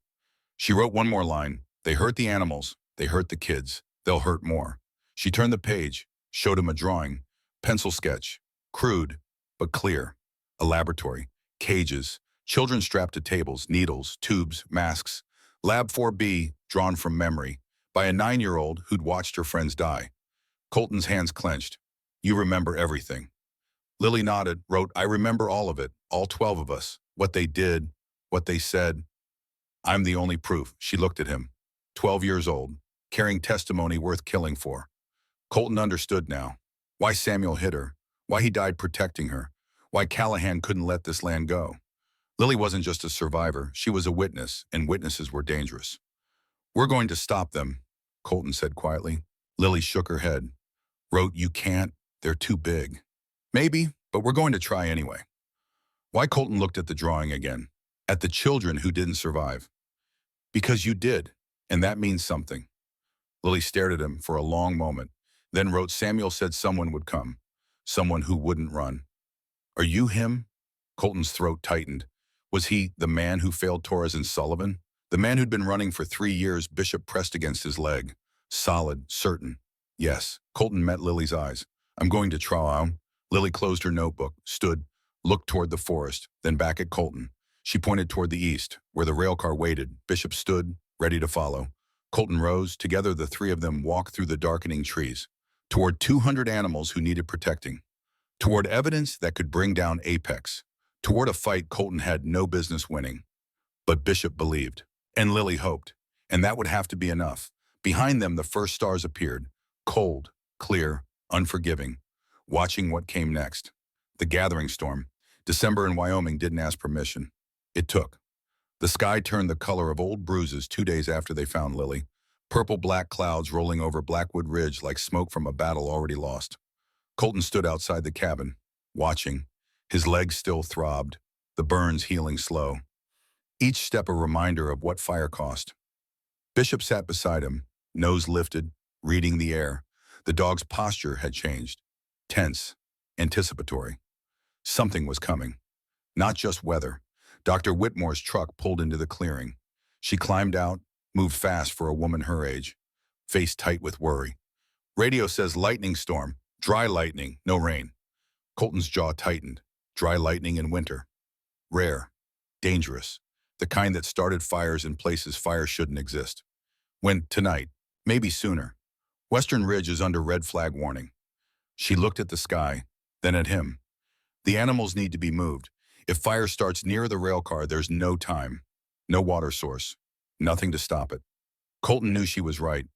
She wrote one more line. "They hurt the animals. They hurt the kids. They'll hurt more." She turned the page, showed him a drawing, pencil sketch, crude, but clear. A laboratory, cages, children strapped to tables, needles, tubes, masks. Lab 4B, drawn from memory, by a 9-year-old who'd watched her friends die. Colton's hands clenched. "You remember everything." Lily nodded, wrote, "I remember all of it, all 12 of us, what they did, what they said. I'm the only proof." She looked at him, 12 years old, carrying testimony worth killing for. Colton understood now. Why Samuel hit her, why he died protecting her, why Callahan couldn't let this land go. Lily wasn't just a survivor, she was a witness, and witnesses were dangerous. "We're going to stop them," Colton said quietly. Lily shook her head, wrote, "You can't, they're too big." "Maybe, but we're going to try anyway." Why Colton looked at the drawing again, at the children who didn't survive. "Because you did, and that means something." Lily stared at him for a long moment, then wrote, "Samuel said someone would come, someone who wouldn't run." "Are you him?" Colton's throat tightened. Was he the man who failed Torres and Sullivan? The man who'd been running for 3 years? Bishop pressed against his leg. Solid, certain. "Yes." Colton met Lily's eyes. "I'm going to try." Lily closed her notebook, stood, looked toward the forest, then back at Colton. She pointed toward the east, where the railcar waited. Bishop stood, ready to follow. Colton rose. Together the three of them walked through the darkening trees, toward 200 animals who needed protecting, toward evidence that could bring down Apex, toward a fight Colton had no business winning. But Bishop believed, and Lily hoped, and that would have to be enough. Behind them the first stars appeared, cold, clear, unforgiving, watching what came next. The gathering storm. December in Wyoming didn't ask permission. It took. The sky turned the color of old bruises 2 days after they found Lily. Purple-black clouds rolling over Blackwood Ridge like smoke from a battle already lost. Colton stood outside the cabin, watching. His legs still throbbed, the burns healing slow. Each step a reminder of what fire cost. Bishop sat beside him, nose lifted, reading the air. The dog's posture had changed. Tense, anticipatory. Something was coming. Not just weather. Dr. Whitmore's truck pulled into the clearing. She climbed out, moved fast for a woman her age, face tight with worry. "Radio says lightning storm, dry lightning, no rain." Colton's jaw tightened. Dry lightning in winter. Rare. Dangerous. The kind that started fires in places fire shouldn't exist. When tonight, maybe sooner. Western Ridge is under red flag warning. She looked at the sky, then at him. The animals need to be moved. If fire starts near the railcar, there's no time. No water source. Nothing to stop it. Colton knew she was right.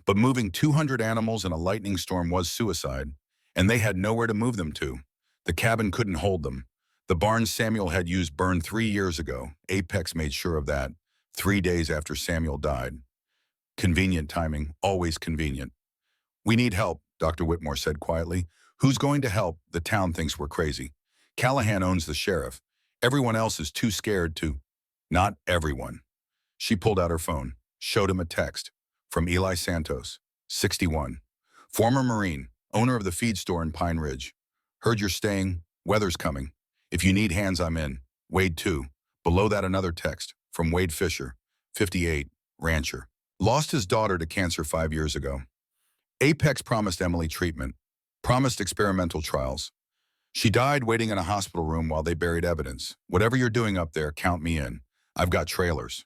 But moving 200 animals in a lightning storm was suicide, and they had nowhere to move them to. The cabin couldn't hold them. The barn Samuel had used burned 3 years ago. Apex made sure of that, 3 days after Samuel died. Convenient timing, always convenient. "We need help," Dr. Whitmore said quietly. "Who's going to help? The town thinks we're crazy. Callahan owns the sheriff. Everyone else is too scared to." "Not everyone." She pulled out her phone, showed him a text from Eli Santos, 61. Former Marine, owner of the feed store in Pine Ridge. "Heard you're staying. Weather's coming. If you need hands, I'm in. Wade 2. Below that another text from Wade Fisher, 58, rancher. Lost his daughter to cancer 5 years ago. Apex promised Emily treatment, promised experimental trials. She died waiting in a hospital room while they buried evidence. Whatever you're doing up there, count me in. I've got trailers.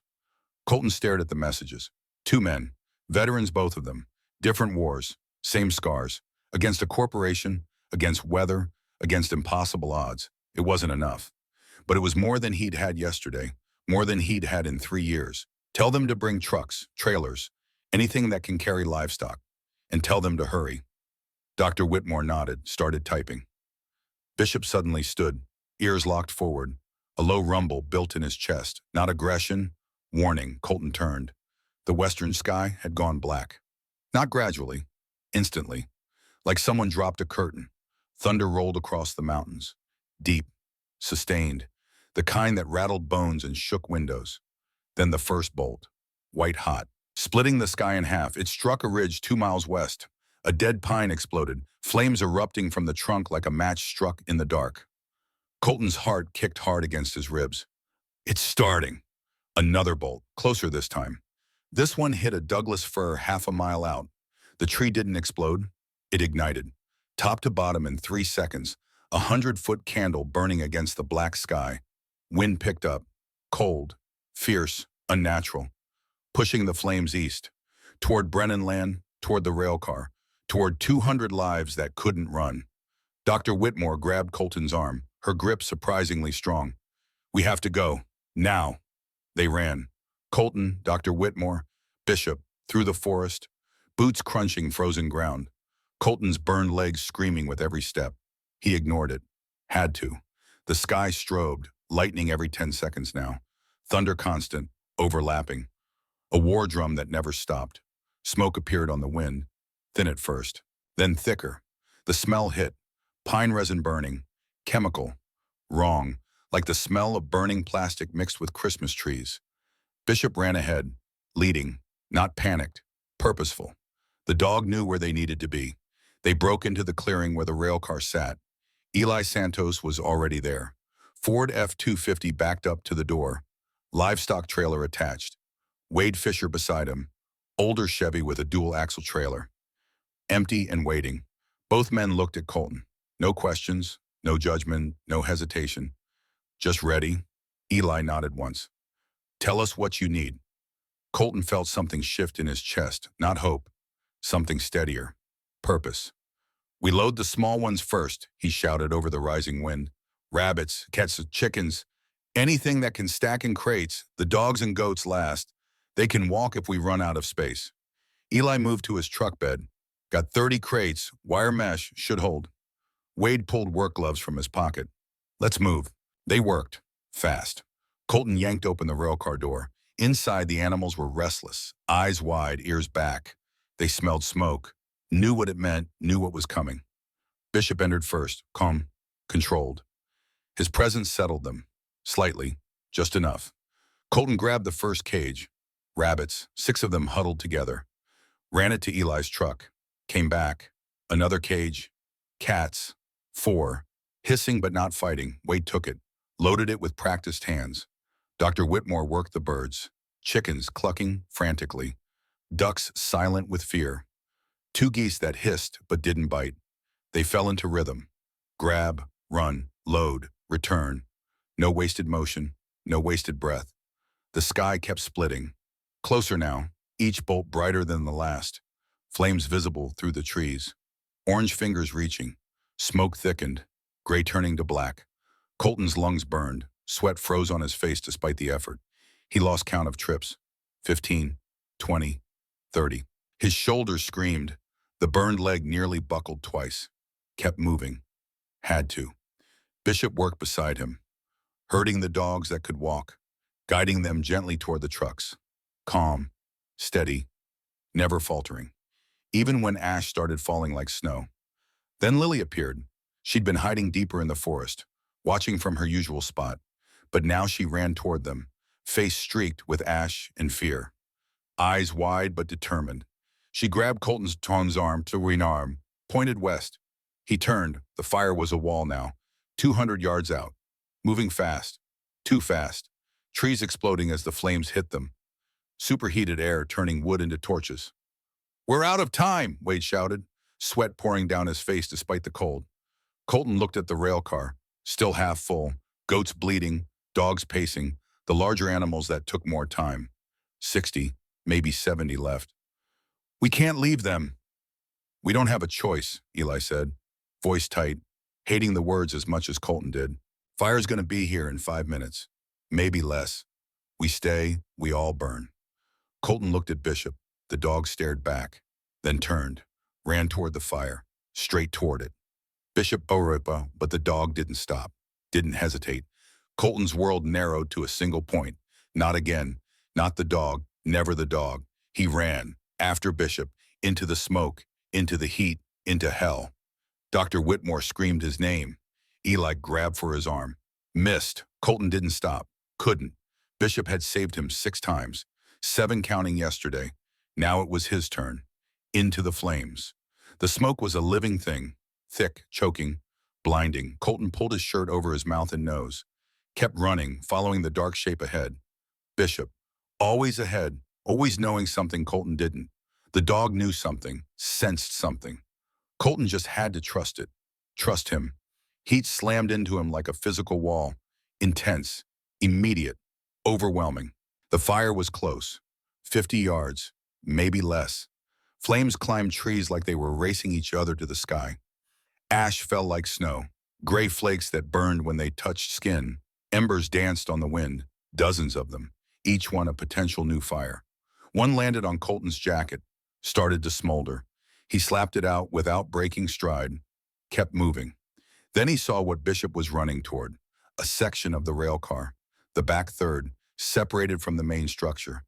Colton stared at the messages. Two men, veterans both of them, different wars, same scars, against a corporation, against weather, against impossible odds. It wasn't enough. But it was more than he'd had yesterday, more than he'd had in 3 years. Tell them to bring trucks, trailers, anything that can carry livestock, and tell them to hurry. Dr. Whitmore nodded, started typing. Bishop suddenly stood, ears locked forward. A low rumble built in his chest, not aggression, warning. Colton turned. The western sky had gone black. Not gradually, instantly. Like someone dropped a curtain. Thunder rolled across the mountains. Deep, sustained, the kind that rattled bones and shook windows. Then the first bolt, white hot, splitting the sky in half. It struck a ridge 2 miles west. A dead pine exploded, flames erupting from the trunk like a match struck in the dark. Colton's heart kicked hard against his ribs. It's starting. Another bolt, closer this time. This one hit a Douglas fir half a mile out. The tree didn't explode. It ignited. Top to bottom in 3 seconds, 100-foot candle burning against the black sky. Wind picked up, cold, fierce, unnatural, pushing the flames east, toward Brennan Land, toward the rail car, toward 200 lives that couldn't run. Dr. Whitmore grabbed Colton's arm, her grip surprisingly strong. We have to go, now. They ran. Colton, Dr. Whitmore, Bishop, through the forest, boots crunching frozen ground. Colton's burned legs screaming with every step. He ignored it. Had to. The sky strobed, lightning every 10 seconds now. Thunder constant, overlapping. A war drum that never stopped. Smoke appeared on the wind, thin at first, then thicker. The smell hit. Pine resin burning. Chemical. Wrong. Like the smell of burning plastic mixed with Christmas trees. Bishop ran ahead, leading, not panicked, purposeful. The dog knew where they needed to be. They broke into the clearing where the rail car sat. Eli Santos was already there. Ford F-250 backed up to the door. Livestock trailer attached. Wade Fisher beside him. Older Chevy with a dual-axle trailer. Empty and waiting. Both men looked at Colton. No questions, no judgment, no hesitation. Just ready. Eli nodded once. Tell us what you need. Colton felt something shift in his chest, not hope. Something steadier. Purpose. We load the small ones first, he shouted over the rising wind. Rabbits, cats, chickens, anything that can stack in crates. The dogs and goats last. They can walk if we run out of space. Eli moved to his truck bed. Got 30 crates, wire mesh, should hold. Wade pulled work gloves from his pocket. Let's move. They worked. Fast. Colton yanked open the railcar door. Inside, the animals were restless, eyes wide, ears back. They smelled smoke, knew what it meant, knew what was coming. Bishop entered first, calm, controlled. His presence settled them, slightly, just enough. Colton grabbed the first cage. Rabbits, 6 of them huddled together. Ran it to Eli's truck. Came back. Another cage. Cats, 4. Hissing but not fighting, Wade took it. Loaded it with practiced hands. Dr. Whitmore worked the birds. Chickens clucking frantically. Ducks silent with fear. 2 geese that hissed but didn't bite. They fell into rhythm. Grab, run, load, return. No wasted motion, no wasted breath. The sky kept splitting. Closer now, each bolt brighter than the last. Flames visible through the trees. Orange fingers reaching. Smoke thickened, gray turning to black. Colton's lungs burned. Sweat froze on his face despite the effort. He lost count of trips. 15, 20, 30. His shoulders screamed. The burned leg nearly buckled twice. Kept moving. Had to. Bishop worked beside him, herding the dogs that could walk, guiding them gently toward the trucks. Calm, steady, never faltering. Even when ash started falling like snow. Then Lily appeared. She'd been hiding deeper in the forest, watching from her usual spot. But now she ran toward them, face streaked with ash and fear. Eyes wide but determined. She grabbed Colton's arm to rearm, pointed west. He turned. The fire was a wall now, 200 yards out. Moving fast. Too fast. trees exploding as the flames hit them, superheated air turning wood into torches. "We're out of time," Wade shouted, sweat pouring down his face despite the cold. Colton looked at the rail car, still half full, goats bleating, dogs pacing, the larger animals that took more time. 60, maybe 70 left. "We can't leave them." "We don't have a choice," Eli said, voice tight, hating the words as much as Colton did. "Fire's going to be here in 5 minutes, maybe less. We stay, we all burn." Colton looked at Bishop. The dog stared back, then turned, ran toward the fire, straight toward it. Bishop Boripa, but the dog didn't stop, didn't hesitate. Colton's world narrowed to a single point. Not again, not the dog, never the dog. He ran, after Bishop, into the smoke, into the heat, into hell. Dr. Whitmore screamed his name. Eli grabbed for his arm. Missed. Colton didn't stop. Couldn't. Bishop had saved him 6 times, 7 counting yesterday. Now it was his turn. Into the flames. The smoke was a living thing, thick, choking, blinding. Colton pulled his shirt over his mouth and nose, kept running, following the dark shape ahead. Bishop, always ahead, always knowing something Colton didn't. The dog knew something, sensed something. Colton just had to trust it. Trust him. Heat slammed into him like a physical wall. Intense, immediate, overwhelming. The fire was close. 50 yards, maybe less. Flames climbed trees like they were racing each other to the sky. Ash fell like snow, gray flakes that burned when they touched skin. Embers danced on the wind, dozens of them, each one a potential new fire. One landed on Colton's jacket, started to smolder. He slapped it out without breaking stride, kept moving. Then he saw what Bishop was running toward, a section of the rail car, the back third, separated from the main structure.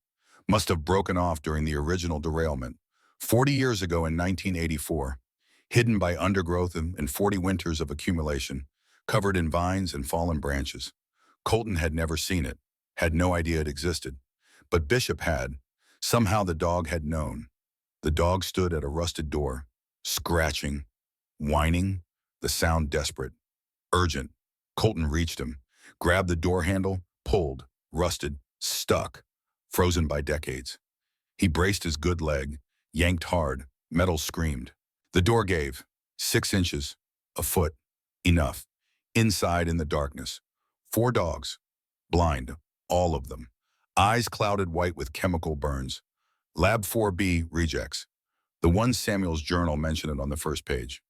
Must have broken off during the original derailment, 40 years ago in 1984, hidden by undergrowth and 40 winters of accumulation, covered in vines and fallen branches. Colton had never seen it, had no idea it existed. But Bishop had. Somehow the dog had known. The dog stood at a rusted door, scratching, whining, the sound desperate, urgent. Colton reached him, grabbed the door handle, pulled, rusted, stuck, frozen by decades. He braced his good leg, yanked hard, metal screamed. The door gave, 6 inches, a foot, enough. Inside in the darkness, 4 dogs, blind, all of them, eyes clouded white with chemical burns. Lab 4B rejects. The one Samuel's journal mentioned it on the first page.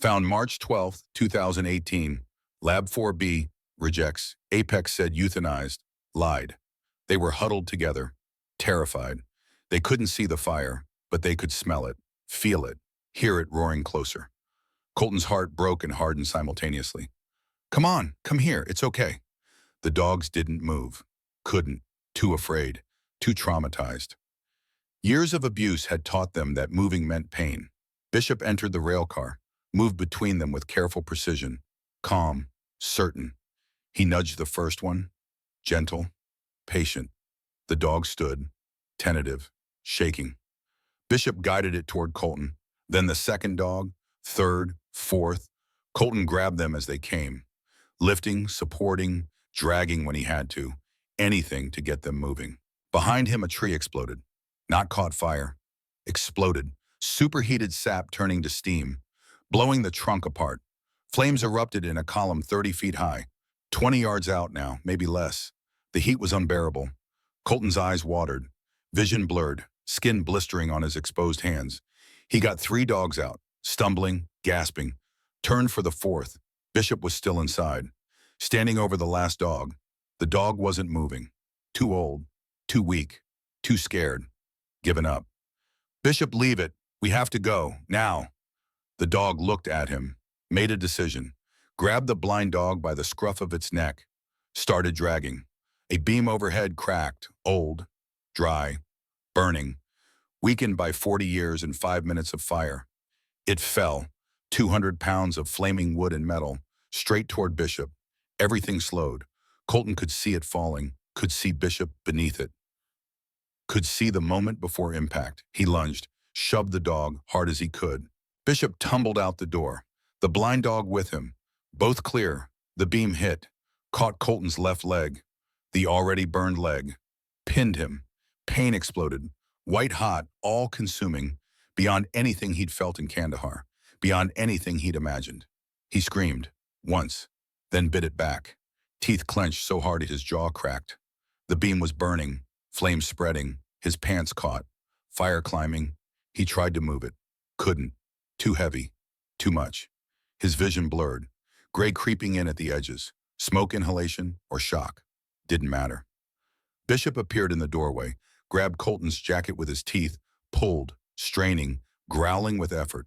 Found March 12, 2018. Lab 4B rejects. Apex said euthanized. Lied. They were huddled together, terrified. They couldn't see the fire, but they could smell it, feel it, hear it roaring closer. Colton's heart broke and hardened simultaneously. "Come on, come here, it's okay." The dogs didn't move. Couldn't. Too afraid. Too traumatized. Years of abuse had taught them that moving meant pain. Bishop entered the rail car, moved between them with careful precision, calm, certain. He nudged the first one, gentle, patient. The dog stood, tentative, shaking. Bishop guided it toward Colton, then the second dog, third, fourth. Colton grabbed them as they came, lifting, supporting, dragging when he had to, anything to get them moving. Behind him, a tree exploded. Not caught fire. Exploded. Superheated sap turning to steam, blowing the trunk apart. Flames erupted in a column 30 feet high, 20 yards out now, maybe less. The heat was unbearable. Colton's eyes watered, vision blurred, skin blistering on his exposed hands. He got 3 dogs out, stumbling, gasping, turned for the 4th. Bishop was still inside, standing over the last dog. The dog wasn't moving. Too old, too weak, too scared. Given up. "Bishop, leave it. We have to go, now." The dog looked at him, made a decision, grabbed the blind dog by the scruff of its neck, started dragging. A beam overhead cracked, old, dry, burning, weakened by 40 years and 5 minutes of fire. It fell, 200 pounds of flaming wood and metal, straight toward Bishop. Everything slowed. Colton could see it falling, could see Bishop beneath it. Could see the moment before impact. He lunged, shoved the dog hard as he could. Bishop tumbled out the door, the blind dog with him. Both clear. The beam hit, caught Colton's left leg. The already burned leg pinned him. Pain exploded, white hot, all-consuming, beyond anything he'd felt in Kandahar, beyond anything he'd imagined. He screamed, once, then bit it back. Teeth clenched so hard his jaw cracked. The beam was burning, flames spreading, his pants caught, fire climbing. He tried to move it. Couldn't. Too heavy. Too much. His vision blurred, gray creeping in at the edges. Smoke inhalation or shock. Didn't matter. Bishop appeared in the doorway, grabbed Colton's jacket with his teeth, pulled, straining, growling with effort.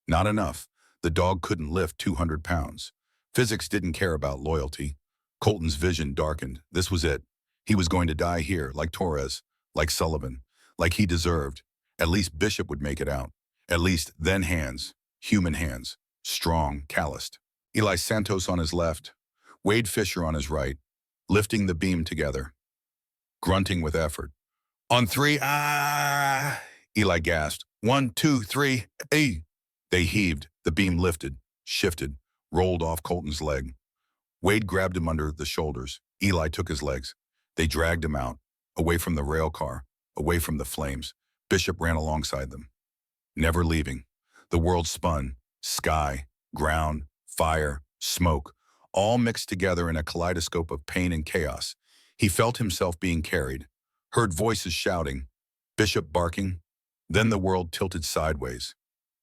Not enough. The dog couldn't lift 200 pounds. Physics didn't care about loyalty. Colton's vision darkened. This was it. He was going to die here, like Torres, like Sullivan, like he deserved. At least Bishop would make it out. At least then hands, human hands, strong, calloused. Eli Santos on his left, Wade Fisher on his right, lifting the beam together, grunting with effort. On three, Eli gasped. 1, 2, 3, hey. They heaved, the beam lifted, shifted, rolled off Colton's leg. Wade grabbed him under the shoulders. Eli took his legs. They dragged him out, away from the rail car, away from the flames. Bishop ran alongside them, never leaving. The world spun, sky, ground, fire, smoke, all mixed together in a kaleidoscope of pain and chaos. He felt himself being carried, heard voices shouting, Bishop barking. Then the world tilted sideways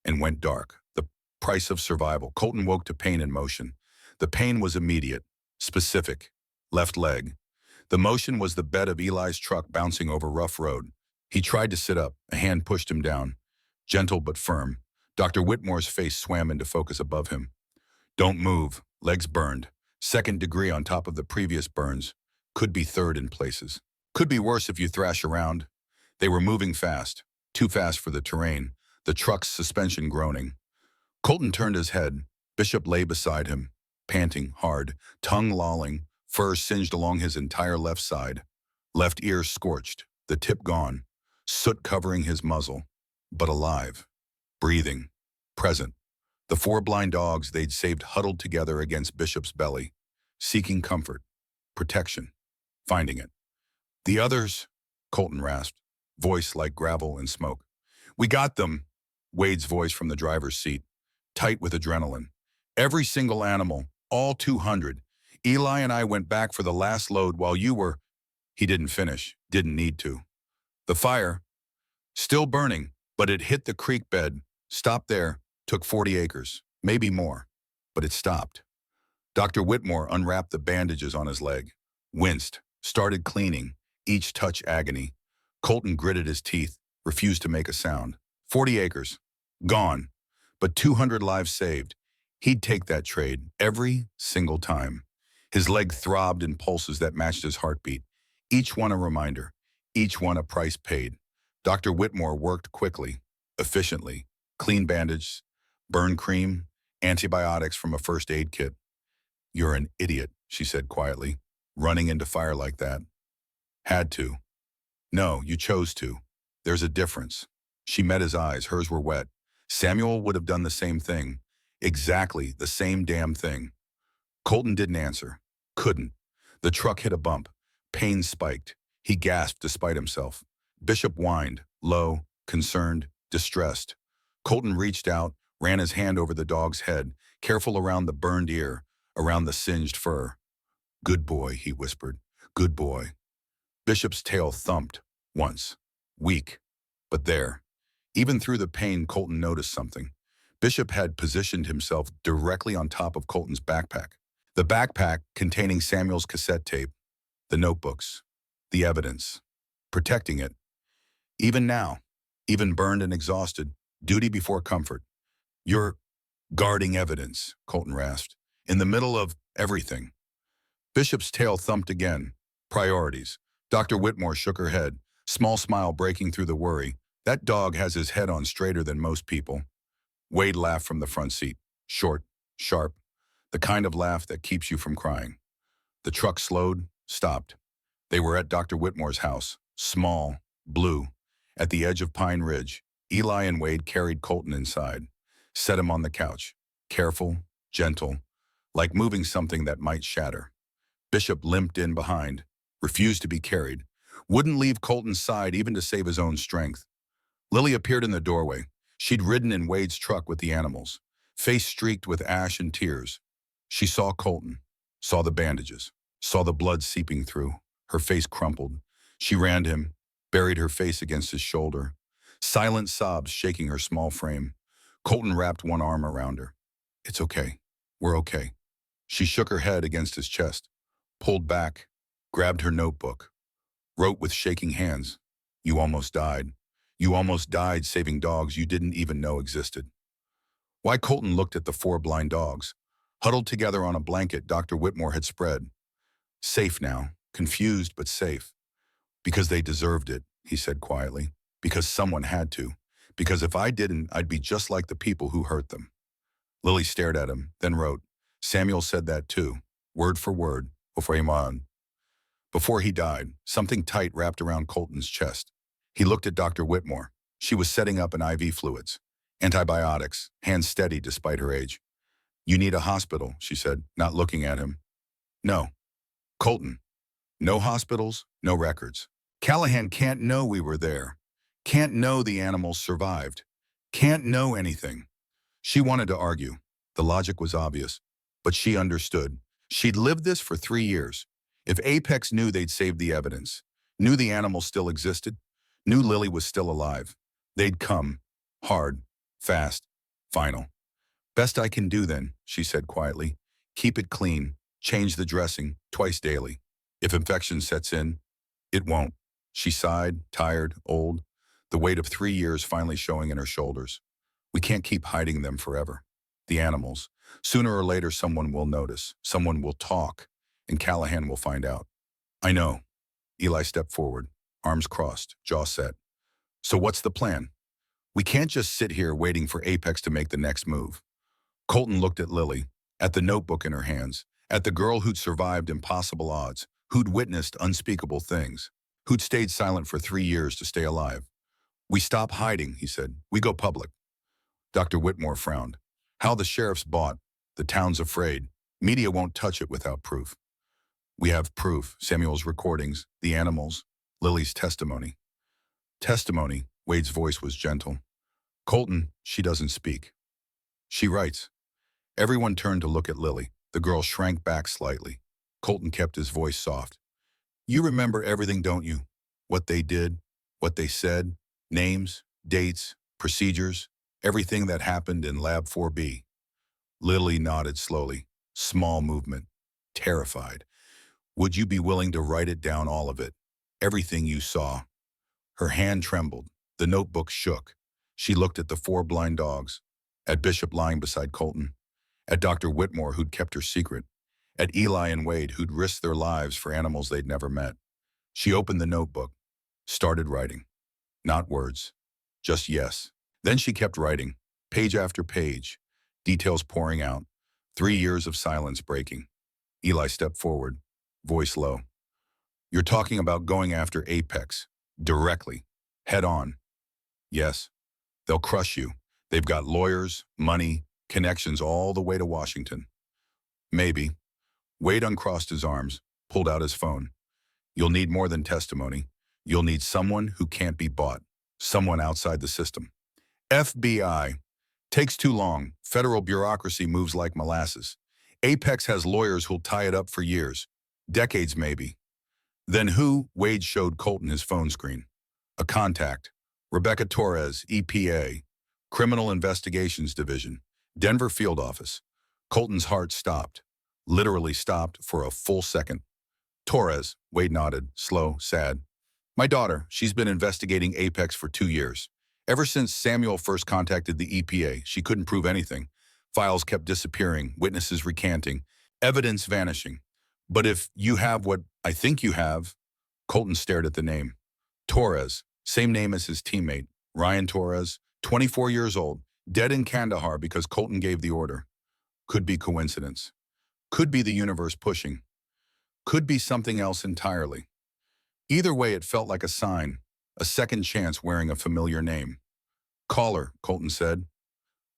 and went dark. The price of survival. Colton woke to pain in motion. The pain was immediate, specific, left leg. The motion was the bed of Eli's truck bouncing over rough road. He tried to sit up. A hand pushed him down, gentle but firm. Dr. Whitmore's face swam into focus above him. Don't move. Legs burned. 2nd degree on top of the previous burns. Could be 3rd in places. Could be worse if you thrash around. They were moving fast. Too fast for the terrain. The truck's suspension groaning. Colton turned his head. Bishop lay beside him, panting hard, tongue lolling, fur singed along his entire left side. Left ear scorched, the tip gone, soot covering his muzzle, but alive, breathing, present. The 4 blind dogs they'd saved huddled together against Bishop's belly, seeking comfort, protection, finding it. The others, Colton rasped, voice like gravel and smoke. We got them, Wade's voice from the driver's seat, tight with adrenaline. Every single animal, all 200. Eli and I went back for the last load while you were... He didn't finish, didn't need to. The fire, still burning, but it hit the creek bed, stopped there, took 40 acres, maybe more, but it stopped. Dr. Whitmore unwrapped the bandages on his leg, winced, started cleaning, each touch agony. Colton gritted his teeth, refused to make a sound. 40 acres, gone, but 200 lives saved. He'd take that trade every single time. His leg throbbed in pulses that matched his heartbeat. Each one a reminder, each one a price paid. Dr. Whitmore worked quickly, efficiently. Clean bandage, burn cream, antibiotics from a first aid kit. You're an idiot, she said quietly, running into fire like that. Had to. No, you chose to. There's a difference. She met his eyes, hers were wet. Samuel would have done the same thing. Exactly the same damn thing. Colton didn't answer. Couldn't. The truck hit a bump. Pain spiked. He gasped despite himself. Bishop whined, low, concerned, distressed. Colton reached out, ran his hand over the dog's head, careful around the burned ear, around the singed fur. Good boy, he whispered. Good boy. Bishop's tail thumped, once. Weak. But there. Even through the pain, Colton noticed something. Bishop had positioned himself directly on top of Colton's backpack. The backpack containing Samuel's cassette tape, the notebooks, the evidence, protecting it. Even now, even burned and exhausted, duty before comfort. You're guarding evidence, Colton rasped, in the middle of everything. Bishop's tail thumped again. Priorities. Dr. Whitmore shook her head, small smile breaking through the worry. That dog has his head on straighter than most people. Wade laughed from the front seat, short, sharp, the kind of laugh that keeps you from crying. The truck slowed, stopped. They were at Dr. Whitmore's house, small, blue, at the edge of Pine Ridge. Eli and Wade carried Colton inside, set him on the couch, careful, gentle, like moving something that might shatter. Bishop limped in behind, refused to be carried, wouldn't leave Colton's side even to save his own strength. Lily appeared in the doorway. She'd ridden in Wade's truck with the animals, face streaked with ash and tears. She saw Colton, saw the bandages, saw the blood seeping through. Her face crumpled. She ran to him, buried her face against his shoulder, silent sobs shaking her small frame. Colton wrapped one arm around her. "It's okay. We're okay." She shook her head against his chest, pulled back, grabbed her notebook, wrote with shaking hands, "You almost died. You almost died saving dogs you didn't even know existed." Why Colton looked at the four blind dogs, huddled together on a blanket Dr. Whitmore had spread. Safe now, confused but safe. "Because they deserved it," he said quietly. "Because someone had to. Because if I didn't, I'd be just like the people who hurt them." Lily stared at him, then wrote, "Samuel said that too, word for word, before he died." Something tight wrapped around Colton's chest. He looked at Dr. Whitmore. She was setting up an IV fluids, antibiotics, hands steady despite her age. "You need a hospital," she said, not looking at him. "No." "Colton, no hospitals, no records. Callahan can't know we were there. Can't know the animals survived. Can't know anything." She wanted to argue. The logic was obvious. But she understood. She'd lived this for 3 years. If Apex knew they'd saved the evidence, knew the animals still existed, knew Lily was still alive, they'd come. Hard, fast, final. "Best I can do then," she said quietly. "Keep it clean. Change the dressing twice daily. If infection sets in, it won't." She sighed, tired, old, the weight of 3 years finally showing in her shoulders. "We can't keep hiding them forever. The animals. Sooner or later someone will notice, someone will talk, and Callahan will find out." "I know." Eli stepped forward, arms crossed, jaw set. "So what's the plan? We can't just sit here waiting for Apex to make the next move." Colton looked at Lily, at the notebook in her hands, at the girl who'd survived impossible odds, who'd witnessed unspeakable things, who'd stayed silent for 3 years to stay alive. "We stop hiding," he said. "We go public." Dr. Whitmore frowned. "How the sheriff's bought. The town's afraid. Media won't touch it without proof." "We have proof. Samuel's recordings, the animals, Lily's testimony." "Testimony," Wade's voice was gentle. "Colton, she doesn't speak. She writes." Everyone turned to look at Lily. The girl shrank back slightly. Colton kept his voice soft. "You remember everything, don't you? What they did, what they said, names, dates, procedures, everything that happened in Lab 4B. Lily nodded slowly, small movement, terrified. "Would you be willing to write it down, all of it? Everything you saw?" Her hand trembled. The notebook shook. She looked at the four blind dogs, at Bishop lying beside Colton, at Dr. Whitmore who'd kept her secret, at Eli and Wade who'd risked their lives for animals they'd never met. She opened the notebook, started writing. Not words, just yes. Then she kept writing, page after page, details pouring out, 3 years of silence breaking. Eli stepped forward, voice low. "You're talking about going after Apex, directly, head on." "Yes. They'll crush you. They've got lawyers, money, connections all the way to Washington." "Maybe." Wade uncrossed his arms, pulled out his phone. "You'll need more than testimony. You'll need someone who can't be bought, someone outside the system. FBI. Takes too long. Federal bureaucracy moves like molasses. Apex has lawyers who'll tie it up for years, decades maybe." "Then who?" Wade showed Colton his phone screen. "A contact. Rebecca Torres, EPA, Criminal Investigations Division, Denver Field Office." Colton's heart stopped, literally stopped for a full second. "Torres," Wade nodded, slow, sad. "My daughter, she's been investigating Apex for 2 years. Ever since Samuel first contacted the EPA, she couldn't prove anything. Files kept disappearing, witnesses recanting, evidence vanishing. But if you have what I think you have," Colton stared at the name. "Torres, same name as his teammate, Ryan Torres, 24 years old, dead in Kandahar because Colton gave the order. Could be coincidence. Could be the universe pushing. Could be something else entirely. Either way, it felt like a sign, a second chance wearing a familiar name. "Call her," Colton said.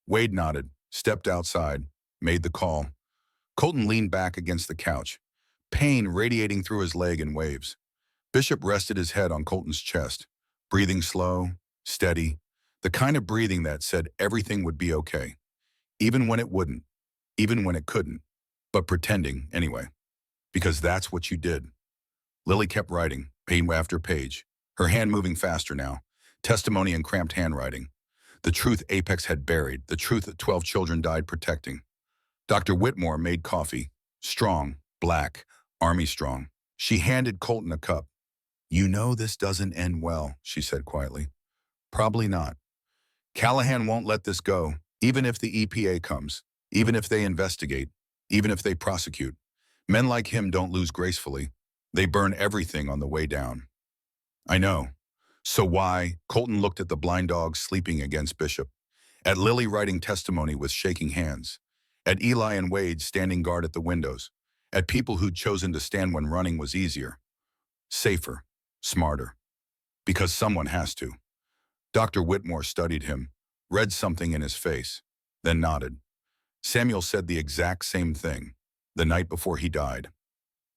Wade nodded, stepped outside, made the call. Colton leaned back against the couch, pain radiating through his leg in waves. Bishop rested his head on Colton's chest, breathing slow, steady, the kind of breathing that said everything would be okay, even when it wouldn't, even when it couldn't, but pretending anyway, because that's what you did. Lily kept writing, page after page, her hand moving faster now, testimony in cramped handwriting. The truth Apex had buried, the truth that 12 children died protecting. Dr. Whitmore made coffee, strong, black, army strong. She handed Colton a cup. "You know this doesn't end well," she said quietly. "Probably not. Callahan won't let this go, even if the EPA comes, even if they investigate, even if they prosecute. Men like him don't lose gracefully. They burn everything on the way down." "I know. So why?" Colton looked at the blind dog sleeping against Bishop, at Lily writing testimony with shaking hands, at Eli and Wade standing guard at the windows, at people who'd chosen to stand when running was easier, safer, smarter. Because someone has to. Dr. Whitmore studied him, read something in his face, then nodded. Samuel said the exact same thing, the night before he died.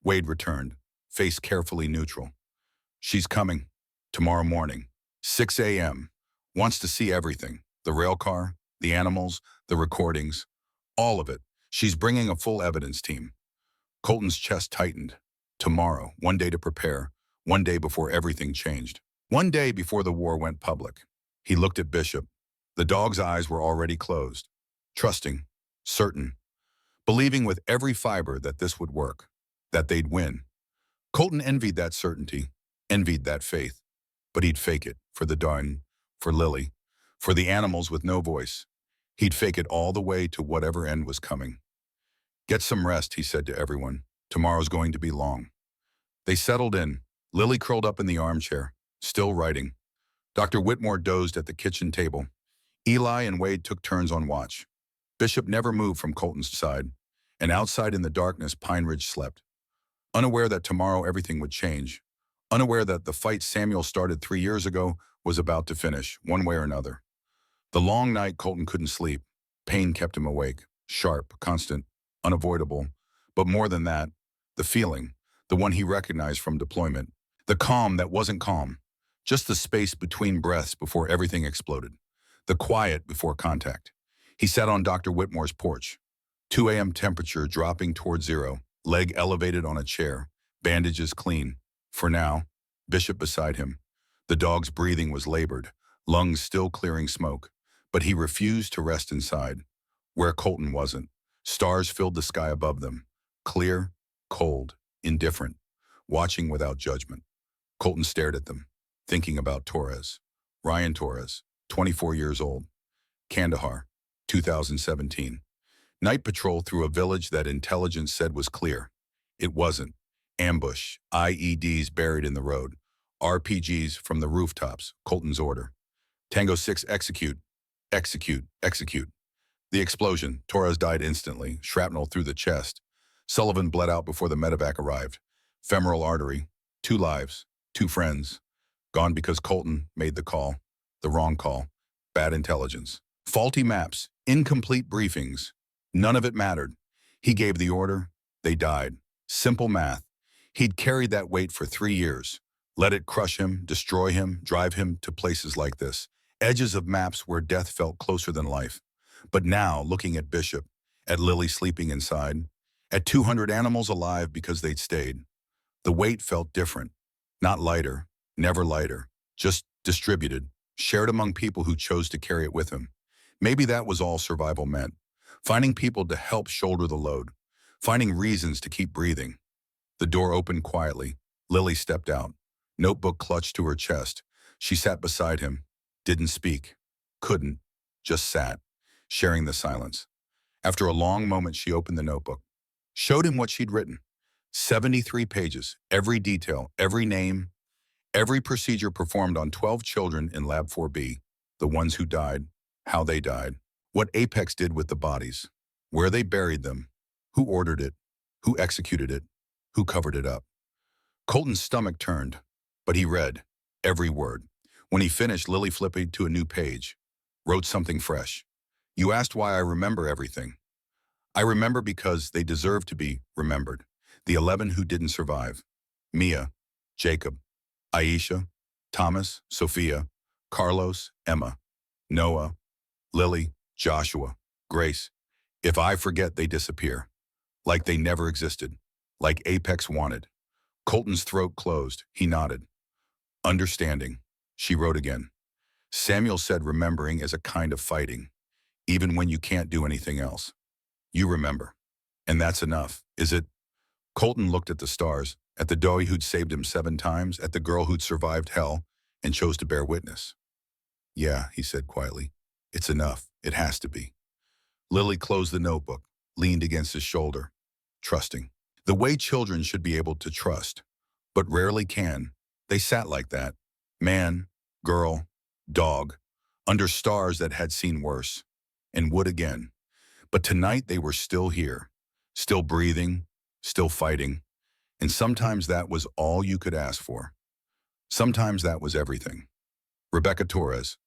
Wade returned, face carefully neutral. "She's coming. Tomorrow morning, 6 a.m. Wants to see everything. The rail car, the animals, the recordings. All of it. She's bringing a full evidence team." Colton's chest tightened. Tomorrow, one day to prepare, one day before everything changed. One day before the war went public. He looked at Bishop. The dog's eyes were already closed. Trusting, certain, believing with every fiber that this would work, that they'd win. Colton envied that certainty, envied that faith. But he'd fake it for the darn, for Lily, for the animals with no voice. He'd fake it all the way to whatever end was coming. "Get some rest," he said to everyone. "Tomorrow's going to be long." They settled in, Lily curled up in the armchair, still writing. Dr. Whitmore dozed at the kitchen table. Eli and Wade took turns on watch. Bishop never moved from Colton's side, and outside in the darkness Pine Ridge slept. Unaware that tomorrow everything would change, unaware that the fight Samuel started 3 years ago was about to finish, one way or another. The long night Colton couldn't sleep. Pain kept him awake, sharp, constant, unavoidable. But more than that, the feeling, the one he recognized from deployment, the calm that wasn't calm, just the space between breaths before everything exploded, the quiet before contact. He sat on Dr. Whitmore's porch, 2 a.m. temperature dropping toward zero, leg elevated on a chair, bandages clean. For now, Bishop beside him. The dog's breathing was labored, lungs still clearing smoke, but he refused to rest inside, where Colton wasn't. Stars filled the sky above them, clear, cold, indifferent, watching without judgment. Colton stared at them, thinking about Torres. Ryan Torres, 24 years old. Kandahar, 2017. Night patrol through a village that intelligence said was clear. It wasn't. Ambush, IEDs buried in the road, RPGs from the rooftops, Colton's order. Tango 6 execute, execute, execute. The explosion, Torres died instantly, shrapnel through the chest. Sullivan bled out before the medevac arrived. Femoral artery, 2 lives, 2 friends. Gone because Colton made the call, the wrong call, bad intelligence. Faulty maps, incomplete briefings. None of it mattered. He gave the order, they died. Simple math. He'd carried that weight for 3 years. Let it crush him, destroy him, drive him to places like this. Edges of maps where death felt closer than life. But now, looking at Bishop, at Lily sleeping inside, at 200 animals alive because they'd stayed, the weight felt different. Not lighter, never lighter, just distributed, shared among people who chose to carry it with him. Maybe that was all survival meant. Finding people to help shoulder the load. Finding reasons to keep breathing. The door opened quietly. Lily stepped out, notebook clutched to her chest. She sat beside him, didn't speak, couldn't, just sat, sharing the silence. After a long moment, she opened the notebook, showed him what she'd written. 73 pages, every detail, every name, every procedure performed on 12 children in Lab 4B, the ones who died, how they died, what Apex did with the bodies, where they buried them, who ordered it, who executed it, who covered it up. Colton's stomach turned, but he read every word. When he finished, Lily flipped to a new page, wrote something fresh. "You asked why I remember everything. I remember because they deserve to be remembered. The 11 who didn't survive. Mia, Jacob, Aisha, Thomas, Sophia, Carlos, Emma, Noah, Lily, Joshua, Grace. If I forget, they disappear. Like they never existed. Like Apex wanted. Colton's throat closed. He nodded. Understanding. She wrote again. Samuel said remembering is a kind of fighting, even when you can't do anything else. You remember. And that's enough, is it? Colton looked at the stars, at the doe who'd saved him 7 times, at the girl who'd survived hell and chose to bear witness. Yeah, he said quietly. It's enough. It has to be. Lily closed the notebook, leaned against his shoulder, trusting. The way children should be able to trust, but rarely can. They sat like that. Man, girl, dog, under stars that had seen worse, and would again. But tonight they were still here, still breathing, still fighting, and sometimes that was all you could ask for. Sometimes that was everything. Rebecca Torres.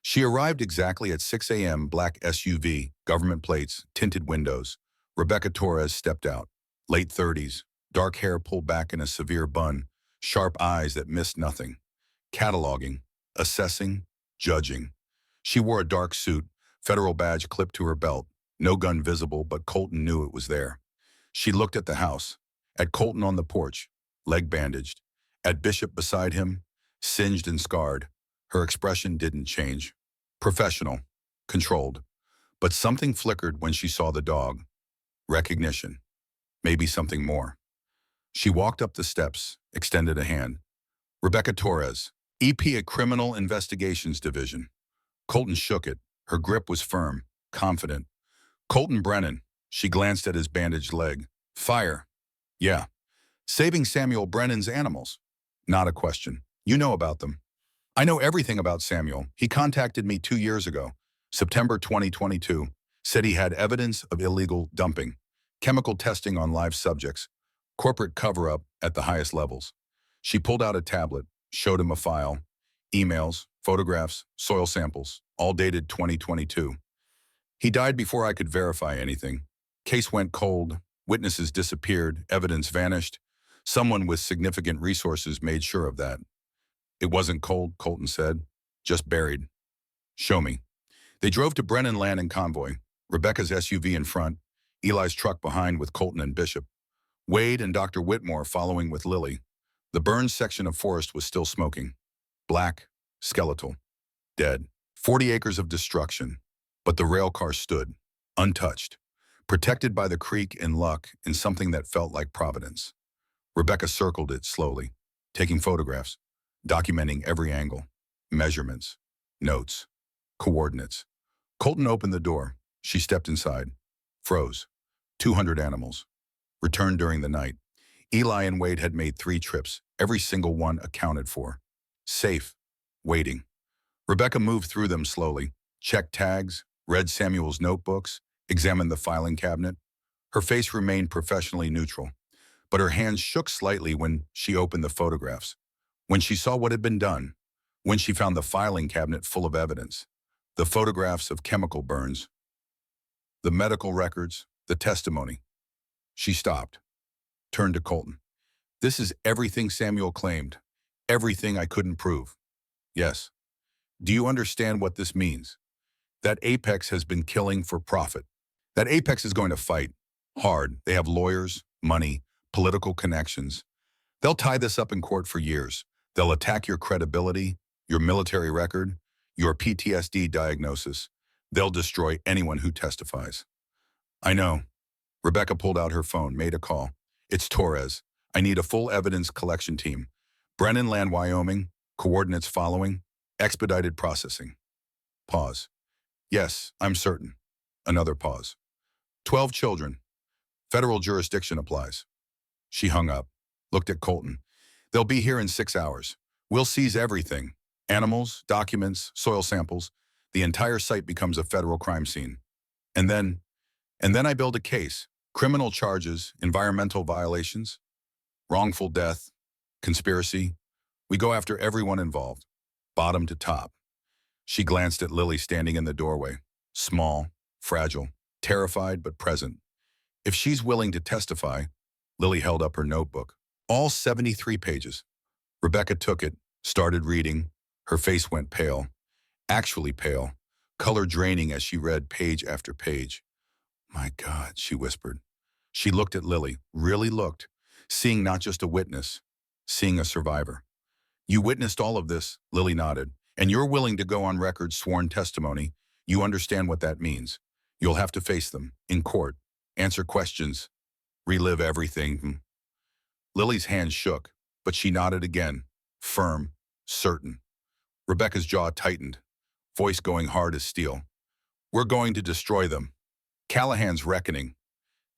She arrived exactly at 6 a.m., black SUV, government plates, tinted windows. Rebecca Torres stepped out, late 30s, dark hair pulled back in a severe bun, sharp eyes that missed nothing. Cataloging, assessing, judging. She wore a dark suit, federal badge clipped to her belt, no gun visible, but Colton knew it was there. She looked at the house, at Colton on the porch, leg bandaged, at Bishop beside him, singed and scarred. Her expression didn't change. Professional, controlled. But something flickered when she saw the dog. Recognition. Maybe something more. She walked up the steps, extended a hand. Rebecca Torres, EP at Criminal Investigations Division. Colton shook it. Her grip was firm, confident. Colton Brennan. She glanced at his bandaged leg. Fire. Yeah. Saving Samuel Brennan's animals. Not a question. You know about them. I know everything about Samuel. He contacted me 2 years ago, September 2022, said he had evidence of illegal dumping, chemical testing on live subjects, corporate cover-up at the highest levels. She pulled out a tablet, showed him a file, emails, photographs, soil samples, all dated 2022. He died before I could verify anything. Case went cold, witnesses disappeared, evidence vanished. Someone with significant resources made sure of that. It wasn't cold, Colton said, just buried. Show me. They drove to Brennan Land in convoy, Rebecca's SUV in front, Eli's truck behind with Colton and Bishop. Wade and Dr. Whitmore following with Lily. The burned section of forest was still smoking. Black, skeletal, dead. 40 acres of destruction. But the rail car stood, untouched, protected by the creek and luck in something that felt like providence. Rebecca circled it slowly, taking photographs, documenting every angle, measurements, notes, coordinates. Colton opened the door. She stepped inside, froze. 200 animals. Returned during the night. Eli and Wade had made 3 trips, every single one accounted for. Safe, waiting. Rebecca moved through them slowly, checked tags, read Samuel's notebooks, examined the filing cabinet. Her face remained professionally neutral, but her hands shook slightly when she opened the photographs. When she saw what had been done, when she found the filing cabinet full of evidence, the photographs of chemical burns, the medical records, the testimony, she stopped, turned to Colton. This is everything Samuel claimed, everything I couldn't prove. Yes. Do you understand what this means? That Apex has been killing for profit. That Apex is going to fight hard. They have lawyers, money, political connections. They'll tie this up in court for years. They'll attack your credibility, your military record, your PTSD diagnosis. They'll destroy anyone who testifies. I know. Rebecca pulled out her phone, made a call. It's Torres. I need a full evidence collection team. Brennan Land, Wyoming, coordinates following, expedited processing. Pause. Yes, I'm certain. Another pause. 12 children. Federal jurisdiction applies. She hung up, looked at Colton. They'll be here in 6 hours. We'll seize everything. Animals, documents, soil samples. The entire site becomes a federal crime scene. And then I build a case. Criminal charges, environmental violations, wrongful death, conspiracy. We go after everyone involved, bottom to top. She glanced at Lily standing in the doorway, small, fragile, terrified but present. If she's willing to testify, Lily held up her notebook. All 73 pages. Rebecca took it, started reading. Her face went pale, actually pale, color draining as she read page after page. My God, she whispered. She looked at Lily, really looked, seeing not just a witness, seeing a survivor. You witnessed all of this, Lily nodded, and you're willing to go on record sworn testimony. You understand what that means. You'll have to face them, in court, answer questions, relive everything. Lily's hand shook, but she nodded again, firm, certain. Rebecca's jaw tightened, voice going hard as steel. We're going to destroy them. Callahan's reckoning.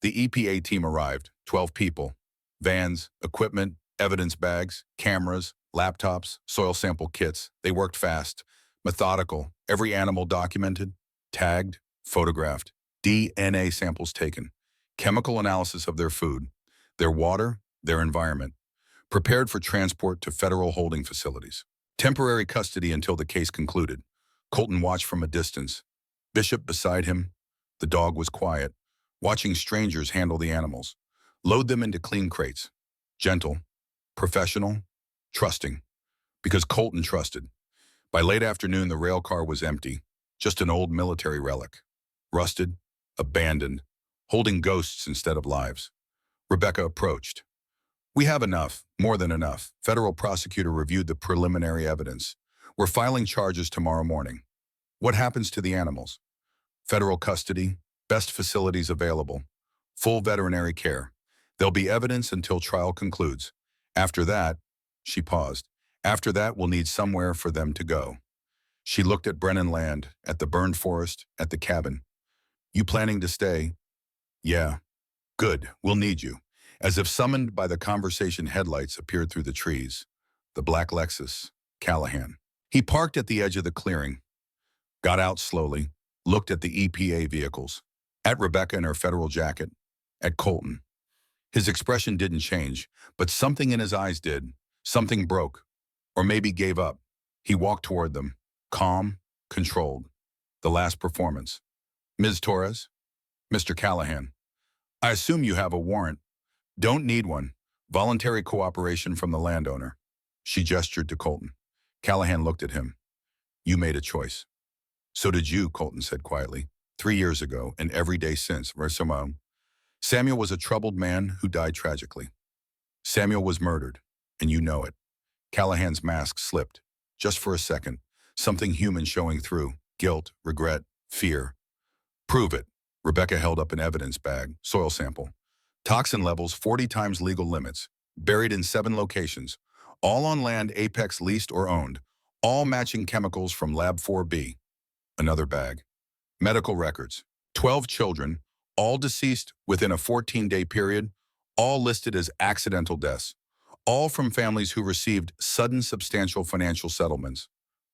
The EPA team arrived, 12 people. Vans, equipment, evidence bags, cameras, laptops, soil sample kits. They worked fast, methodical, every animal documented, tagged, photographed, DNA samples taken, chemical analysis of their food, their water, their environment, prepared for transport to federal holding facilities. Temporary custody until the case concluded. Colton watched from a distance. Bishop beside him. The dog was quiet, watching strangers handle the animals, load them into clean crates. Gentle, professional, trusting. Because Colton trusted. By late afternoon, the rail car was empty, just an old military relic. Rusted, abandoned, holding ghosts instead of lives. Rebecca approached. We have enough, more than enough. Federal prosecutor reviewed the preliminary evidence. We're filing charges tomorrow morning. What happens to the animals? Federal custody, best facilities available, full veterinary care. There'll be evidence until trial concludes. After that, she paused. After that, we'll need somewhere for them to go. She looked at Brennan Land, at the burned forest, at the cabin. You planning to stay? Yeah. Good, we'll need you. As if summoned by the conversation, headlights appeared through the trees. The black Lexus, Callahan. He parked at the edge of the clearing, got out slowly, looked at the EPA vehicles, at Rebecca in her federal jacket, at Colton. His expression didn't change, but something in his eyes did. Something broke, or maybe gave up. He walked toward them, calm, controlled. The last performance. Ms. Torres? Mr. Callahan. I assume you have a warrant. Don't need one. Voluntary cooperation from the landowner. She gestured to Colton. Callahan looked at him. You made a choice. So did you, Colton said quietly. 3 years ago, and every day since. Samuel was a troubled man who died tragically. Samuel was murdered, and you know it. Callahan's mask slipped, just for a second, something human showing through, guilt, regret, fear. Prove it. Rebecca held up an evidence bag, soil sample. Toxin levels 40 times legal limits, buried in 7 locations, all on land Apex leased or owned, all matching chemicals from Lab 4B. Another bag. Medical records. 12 children, all deceased within a 14-day period, all listed as accidental deaths, all from families who received sudden substantial financial settlements.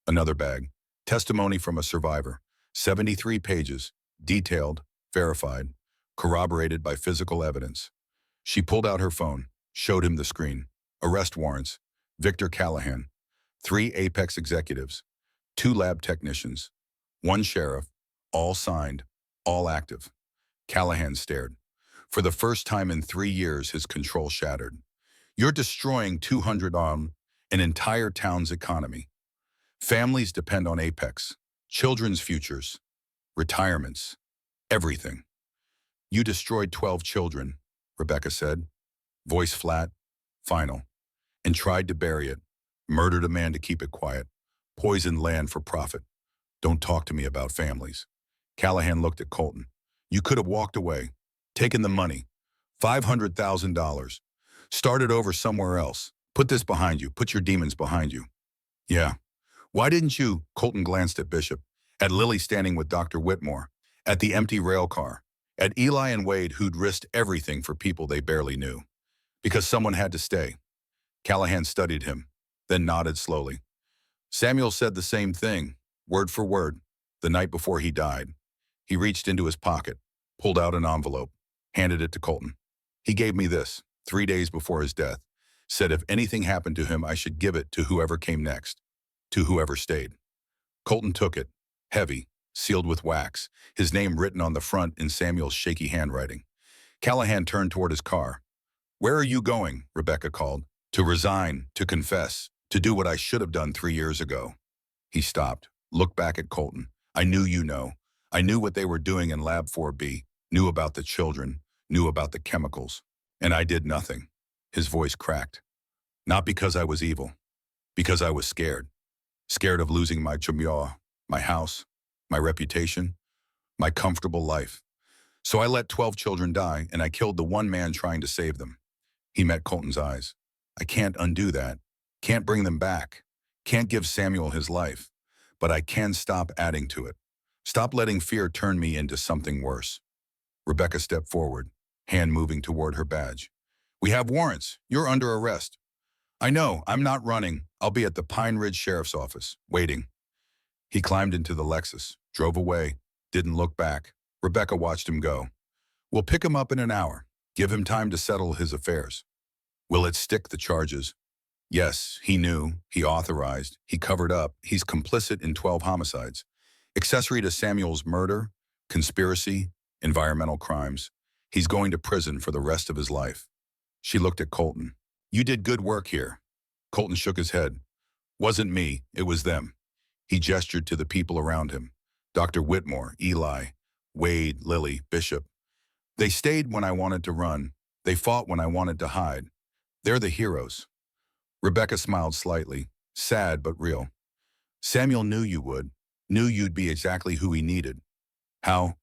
Another bag. Testimony from a survivor. 73 pages, detailed, verified, corroborated by physical evidence. She pulled out her phone, showed him the screen. Arrest warrants. Victor Callahan. 3 Apex executives. 2 lab technicians. 1 sheriff. All signed. All active. Callahan stared. For the first time in 3 years, his control shattered. You're destroying 200 on an entire town's economy. Families depend on Apex. Children's futures. Retirements. Everything. You destroyed 12 children, Rebecca said, voice flat, final, and tried to bury it, murdered a man to keep it quiet, poisoned land for profit. Don't talk to me about families. Callahan looked at Colton. You could have walked away, taken the money, $500,000, started over somewhere else. Put this behind you, put your demons behind you. Yeah. Why didn't you? Colton glanced at Bishop, at Lily standing with Dr. Whitmore, at the empty rail car, at Eli and Wade who'd risked everything for people they barely knew. Because someone had to stay. Callahan studied him, then nodded slowly. Samuel said the same thing, word for word, the night before he died. He reached into his pocket, pulled out an envelope, handed it to Colton. He gave me this, 3 days before his death, said if anything happened to him, I should give it to whoever came next, to whoever stayed. Colton took it, heavy, sealed with wax, his name written on the front in Samuel's shaky handwriting. Callahan turned toward his car. Where are you going? Rebecca called. To resign, to confess, to do what I should have done 3 years ago. He stopped, looked back at Colton. I knew you know. I knew what they were doing in Lab 4B, knew about the children, knew about the chemicals. And I did nothing. His voice cracked. Not because I was evil, because I was scared. Scared of losing my chumya, my house, my reputation, my comfortable life. So I let 12 children die, and I killed the one man trying to save them. He met Colton's eyes. I can't undo that. Can't bring them back. Can't give Samuel his life. But I can stop adding to it. Stop letting fear turn me into something worse. Rebecca stepped forward, hand moving toward her badge. We have warrants. You're under arrest. I know. I'm not running. I'll be at the Pine Ridge Sheriff's Office, waiting. He climbed into the Lexus, drove away, didn't look back. Rebecca watched him go. We'll pick him up in an hour. Give him time to settle his affairs. Will it stick the charges? Yes, he knew, he authorized, he covered up, he's complicit in 12 homicides. Accessory to Samuel's murder, conspiracy, environmental crimes. He's going to prison for the rest of his life. She looked at Colton. You did good work here. Colton shook his head. Wasn't me, it was them. He gestured to the people around him. Dr. Whitmore, Eli, Wade, Lily, Bishop. They stayed when I wanted to run. They fought when I wanted to hide. They're the heroes. Rebecca smiled slightly, sad but real. Samuel knew you would, knew you'd be exactly who he needed. How?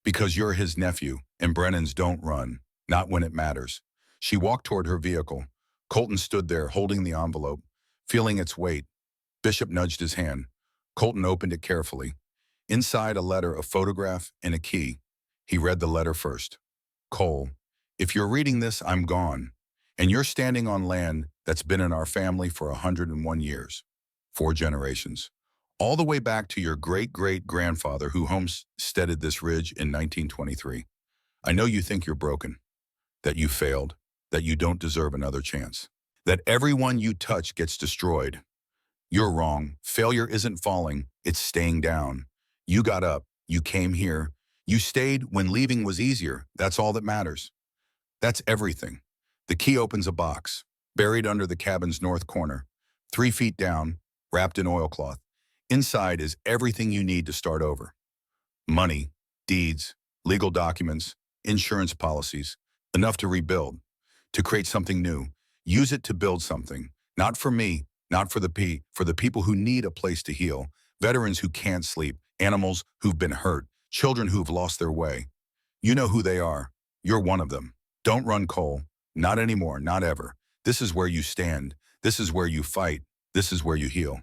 Because you're his nephew, and Brennans don't run, not when it matters. She walked toward her vehicle. Colton stood there, holding the envelope, feeling its weight. Bishop nudged his hand. Colton opened it carefully. Inside a letter, a photograph, and a key. He read the letter first. Cole, if you're reading this, I'm gone. And you're standing on land that's been in our family for 101 years. 4 generations. All the way back to your great-great-grandfather who homesteaded this ridge in 1923. I know you think you're broken, that you failed, that you don't deserve another chance, that everyone you touch gets destroyed. You're wrong. Failure isn't falling, it's staying down. You got up, you came here, you stayed when leaving was easier. That's all that matters. That's everything. The key opens a box, buried under the cabin's north corner, 3 feet down, wrapped in oilcloth. Inside is everything you need to start over. Money, deeds, legal documents, insurance policies, enough to rebuild, to create something new. Use it to build something, not for me, not for the people who need a place to heal, veterans who can't sleep, animals who've been hurt, children who've lost their way. You know who they are. You're one of them. Don't run, Cole. Not anymore, not ever. This is where you stand. This is where you fight. This is where you heal.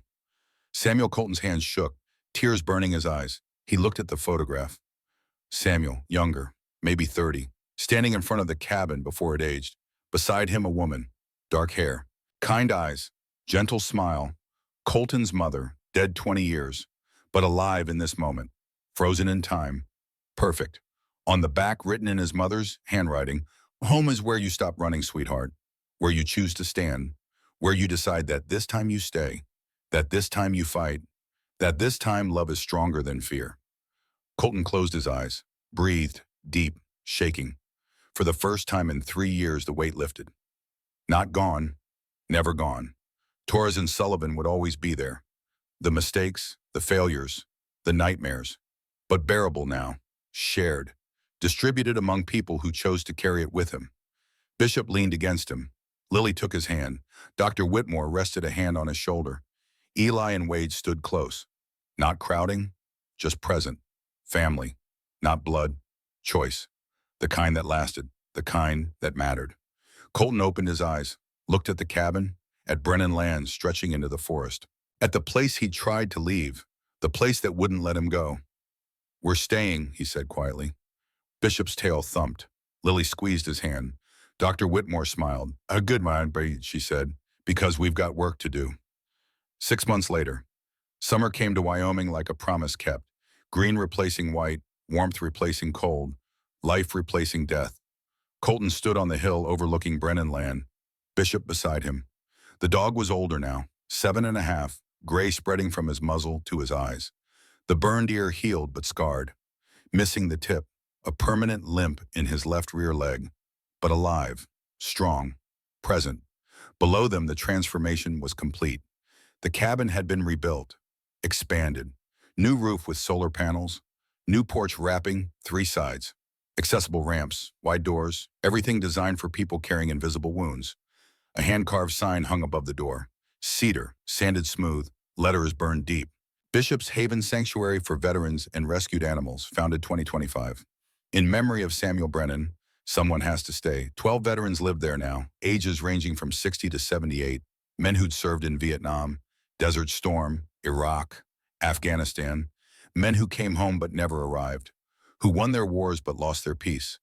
Samuel Colton's hands shook, tears burning his eyes. He looked at the photograph. Samuel, younger, maybe 30, standing in front of the cabin before it aged. Beside him a woman, dark hair, kind eyes, gentle smile. Colton's mother, dead 20 years, but alive in this moment, frozen in time. Perfect. On the back, written in his mother's handwriting, home is where you stop running, sweetheart, where you choose to stand, where you decide that this time you stay, that this time you fight, that this time love is stronger than fear. Colton closed his eyes, breathed, deep, shaking. For the first time in 3 years, the weight lifted. Not gone, never gone. Torres and Sullivan would always be there. The mistakes, the failures, the nightmares, but bearable now, shared, distributed among people who chose to carry it with him. Bishop leaned against him. Lily took his hand. Dr. Whitmore rested a hand on his shoulder. Eli and Wade stood close. Not crowding, just present. Family, not blood, choice. The kind that lasted, the kind that mattered. Colton opened his eyes, looked at the cabin, at Brennan land stretching into the forest, at the place he'd tried to leave, the place that wouldn't let him go. We're staying, he said quietly. Bishop's tail thumped. Lily squeezed his hand. Dr. Whitmore smiled. A good mind, she said, because we've got work to do. 6 months later, summer came to Wyoming like a promise kept. Green replacing white, warmth replacing cold, life replacing death. Colton stood on the hill overlooking Brennan land, Bishop beside him. The dog was older now, 7.5, gray spreading from his muzzle to his eyes. The burned ear healed but scarred, missing the tip, a permanent limp in his left rear leg, but alive, strong, present. Below them, the transformation was complete. The cabin had been rebuilt, expanded. New roof with solar panels, new porch wrapping 3 sides, accessible ramps, wide doors, everything designed for people carrying invisible wounds. A hand-carved sign hung above the door. Cedar, sanded smooth, letters burned deep. Bishop's Haven Sanctuary for Veterans and Rescued Animals, founded 2025. In memory of Samuel Brennan, someone has to stay. 12 veterans live there now, ages ranging from 60 to 78, men who'd served in Vietnam, Desert Storm, Iraq, Afghanistan, men who came home but never arrived, who won their wars but lost their peace.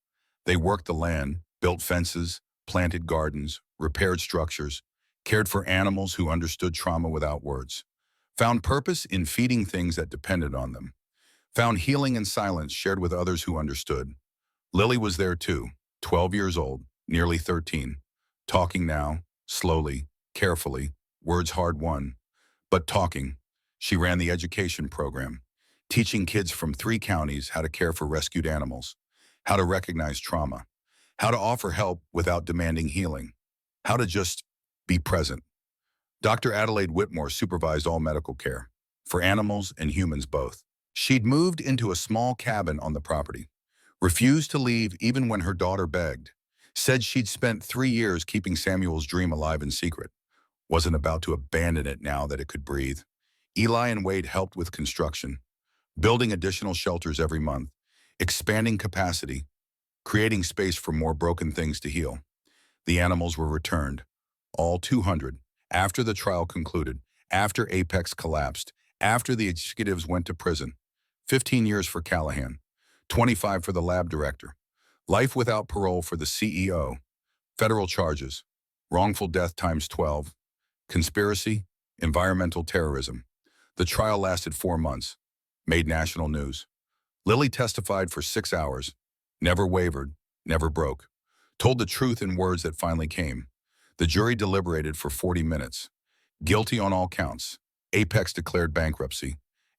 They worked the land, built fences, planted gardens, repaired structures, cared for animals who understood trauma without words, found purpose in feeding things that depended on them, found healing in silence shared with others who understood. Lily was there too, 12 years old, nearly 13, talking now, slowly, carefully, words hard-won, but talking. She ran the education program, teaching kids from 3 counties how to care for rescued animals, how to recognize trauma, how to offer help without demanding healing, how to just be present. Dr. Adelaide Whitmore supervised all medical care, for animals and humans both. She'd moved into a small cabin on the property, refused to leave even when her daughter begged, said she'd spent 3 years keeping Samuel's dream alive in secret, wasn't about to abandon it now that it could breathe. Eli and Wade helped with construction, building additional shelters every month, expanding capacity, creating space for more broken things to heal. The animals were returned, all 200, after the trial concluded, after Apex collapsed, after the executives went to prison. 15 years for Callahan, 25 for the lab director, life without parole for the CEO, federal charges, wrongful death times 12, conspiracy, environmental terrorism. The trial lasted 4 months, made national news. Lily testified for 6 hours, never wavered, never broke, told the truth in words that finally came. The jury deliberated for 40 minutes. Guilty on all counts. Apex declared bankruptcy.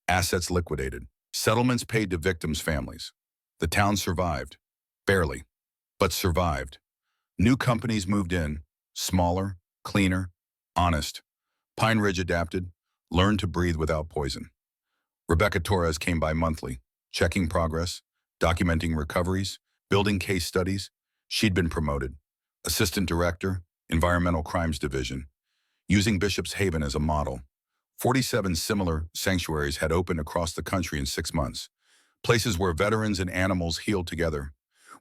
Assets liquidated. Settlements paid to victims' families. The town survived. Barely, but survived. New companies moved in, smaller, cleaner, honest. Pine Ridge adapted, learned to breathe without poison. Rebecca Torres came by monthly, checking progress, documenting recoveries, building case studies. She'd been promoted. Assistant Director, Environmental Crimes Division. Using Bishop's Haven as a model, 47 similar sanctuaries had opened across the country in 6 months. Places where veterans and animals healed together,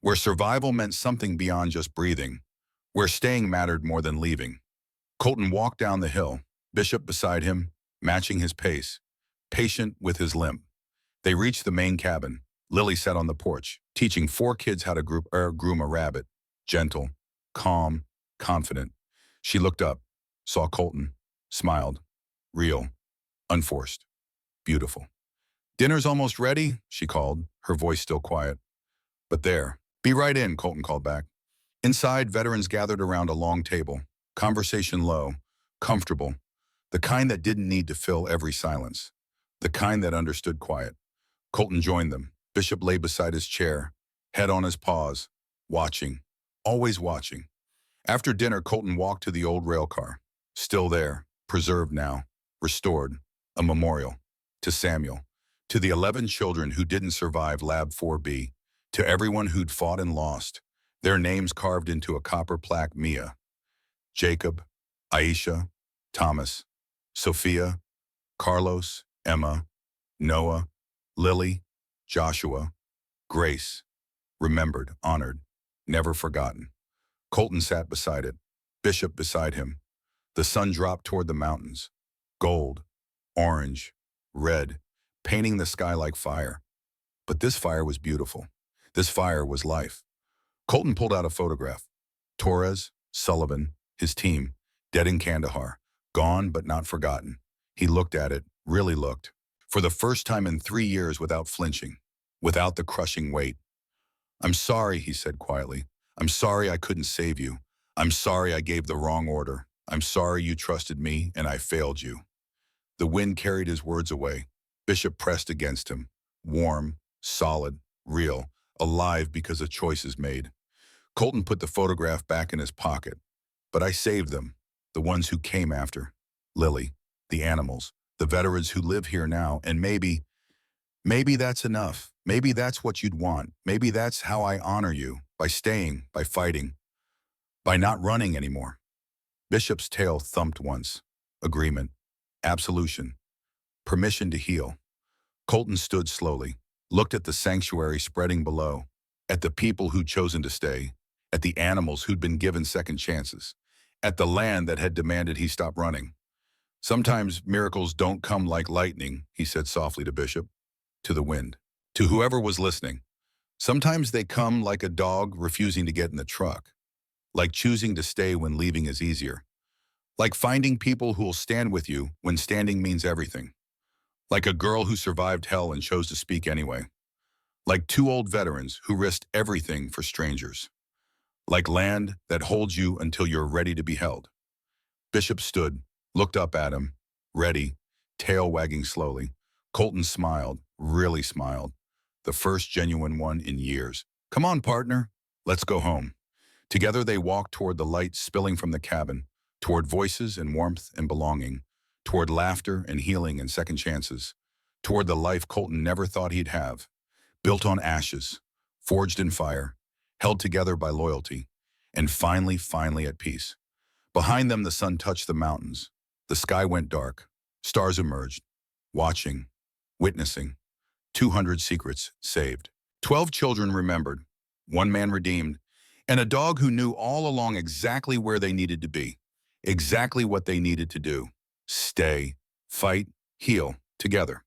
where survival meant something beyond just breathing, where staying mattered more than leaving. Colton walked down the hill, Bishop beside him, matching his pace, patient with his limp. They reached the main cabin. Lily sat on the porch, teaching 4 kids how to groom a rabbit. Gentle, calm, confident. She looked up, saw Colton, smiled. Real, unforced, beautiful. "Dinner's almost ready," she called, her voice still quiet. But there, "Be right in," Colton called back. Inside, veterans gathered around a long table, conversation low, comfortable, the kind that didn't need to fill every silence, the kind that understood quiet. Colton joined them. Bishop lay beside his chair, head on his paws, watching, always watching. After dinner, Colton walked to the old rail car, still there, preserved now, restored, a memorial, to Samuel, to the 11 children who didn't survive Lab 4B, to everyone who'd fought and lost, their names carved into a copper plaque. Mia, Jacob, Aisha, Thomas, Sophia, Carlos, Emma, Noah, Lily, Joshua, Grace, remembered, honored, never forgotten. Colton sat beside it, Bishop beside him. The sun dropped toward the mountains, gold, orange, red, painting the sky like fire. But this fire was beautiful. This fire was life. Colton pulled out a photograph. Torres, Sullivan, his team, dead in Kandahar, gone but not forgotten. He looked at it, really looked, for the first time in 3 years without flinching, without the crushing weight. "I'm sorry," he said quietly. "I'm sorry I couldn't save you. I'm sorry I gave the wrong order. I'm sorry you trusted me and I failed you." The wind carried his words away. Bishop pressed against him, warm, solid, real, alive because of choices made. Colton put the photograph back in his pocket. But I saved them, the ones who came after. Lily, the animals, the veterans who live here now, and maybe that's enough. Maybe that's what you'd want. Maybe that's how I honor you, by staying, by fighting, by not running anymore. Bishop's tail thumped once. Agreement. Absolution. Permission to heal. Colton stood slowly, looked at the sanctuary spreading below, at the people who'd chosen to stay, at the animals who'd been given second chances, at the land that had demanded he stop running. Sometimes miracles don't come like lightning, he said softly to Bishop, to the wind, to whoever was listening. Sometimes they come like a dog refusing to get in the truck, like choosing to stay when leaving is easier, like finding people who'll stand with you when standing means everything, like a girl who survived hell and chose to speak anyway, like two old veterans who risked everything for strangers, like land that holds you until you're ready to be held. Bishop stood, looked up at him, ready, tail wagging slowly. Colton smiled, really smiled, the first genuine one in years. Come on, partner, let's go home. Together they walked toward the light spilling from the cabin, toward voices and warmth and belonging, toward laughter and healing and second chances, toward the life Colton never thought he'd have, built on ashes, forged in fire, held together by loyalty, and finally at peace. Behind them the sun touched the mountains. The sky went dark. Stars emerged, watching, witnessing. 200 secrets saved. 12 children remembered, one man redeemed, and a dog who knew all along exactly where they needed to be, exactly what they needed to do. Stay, fight, heal, together.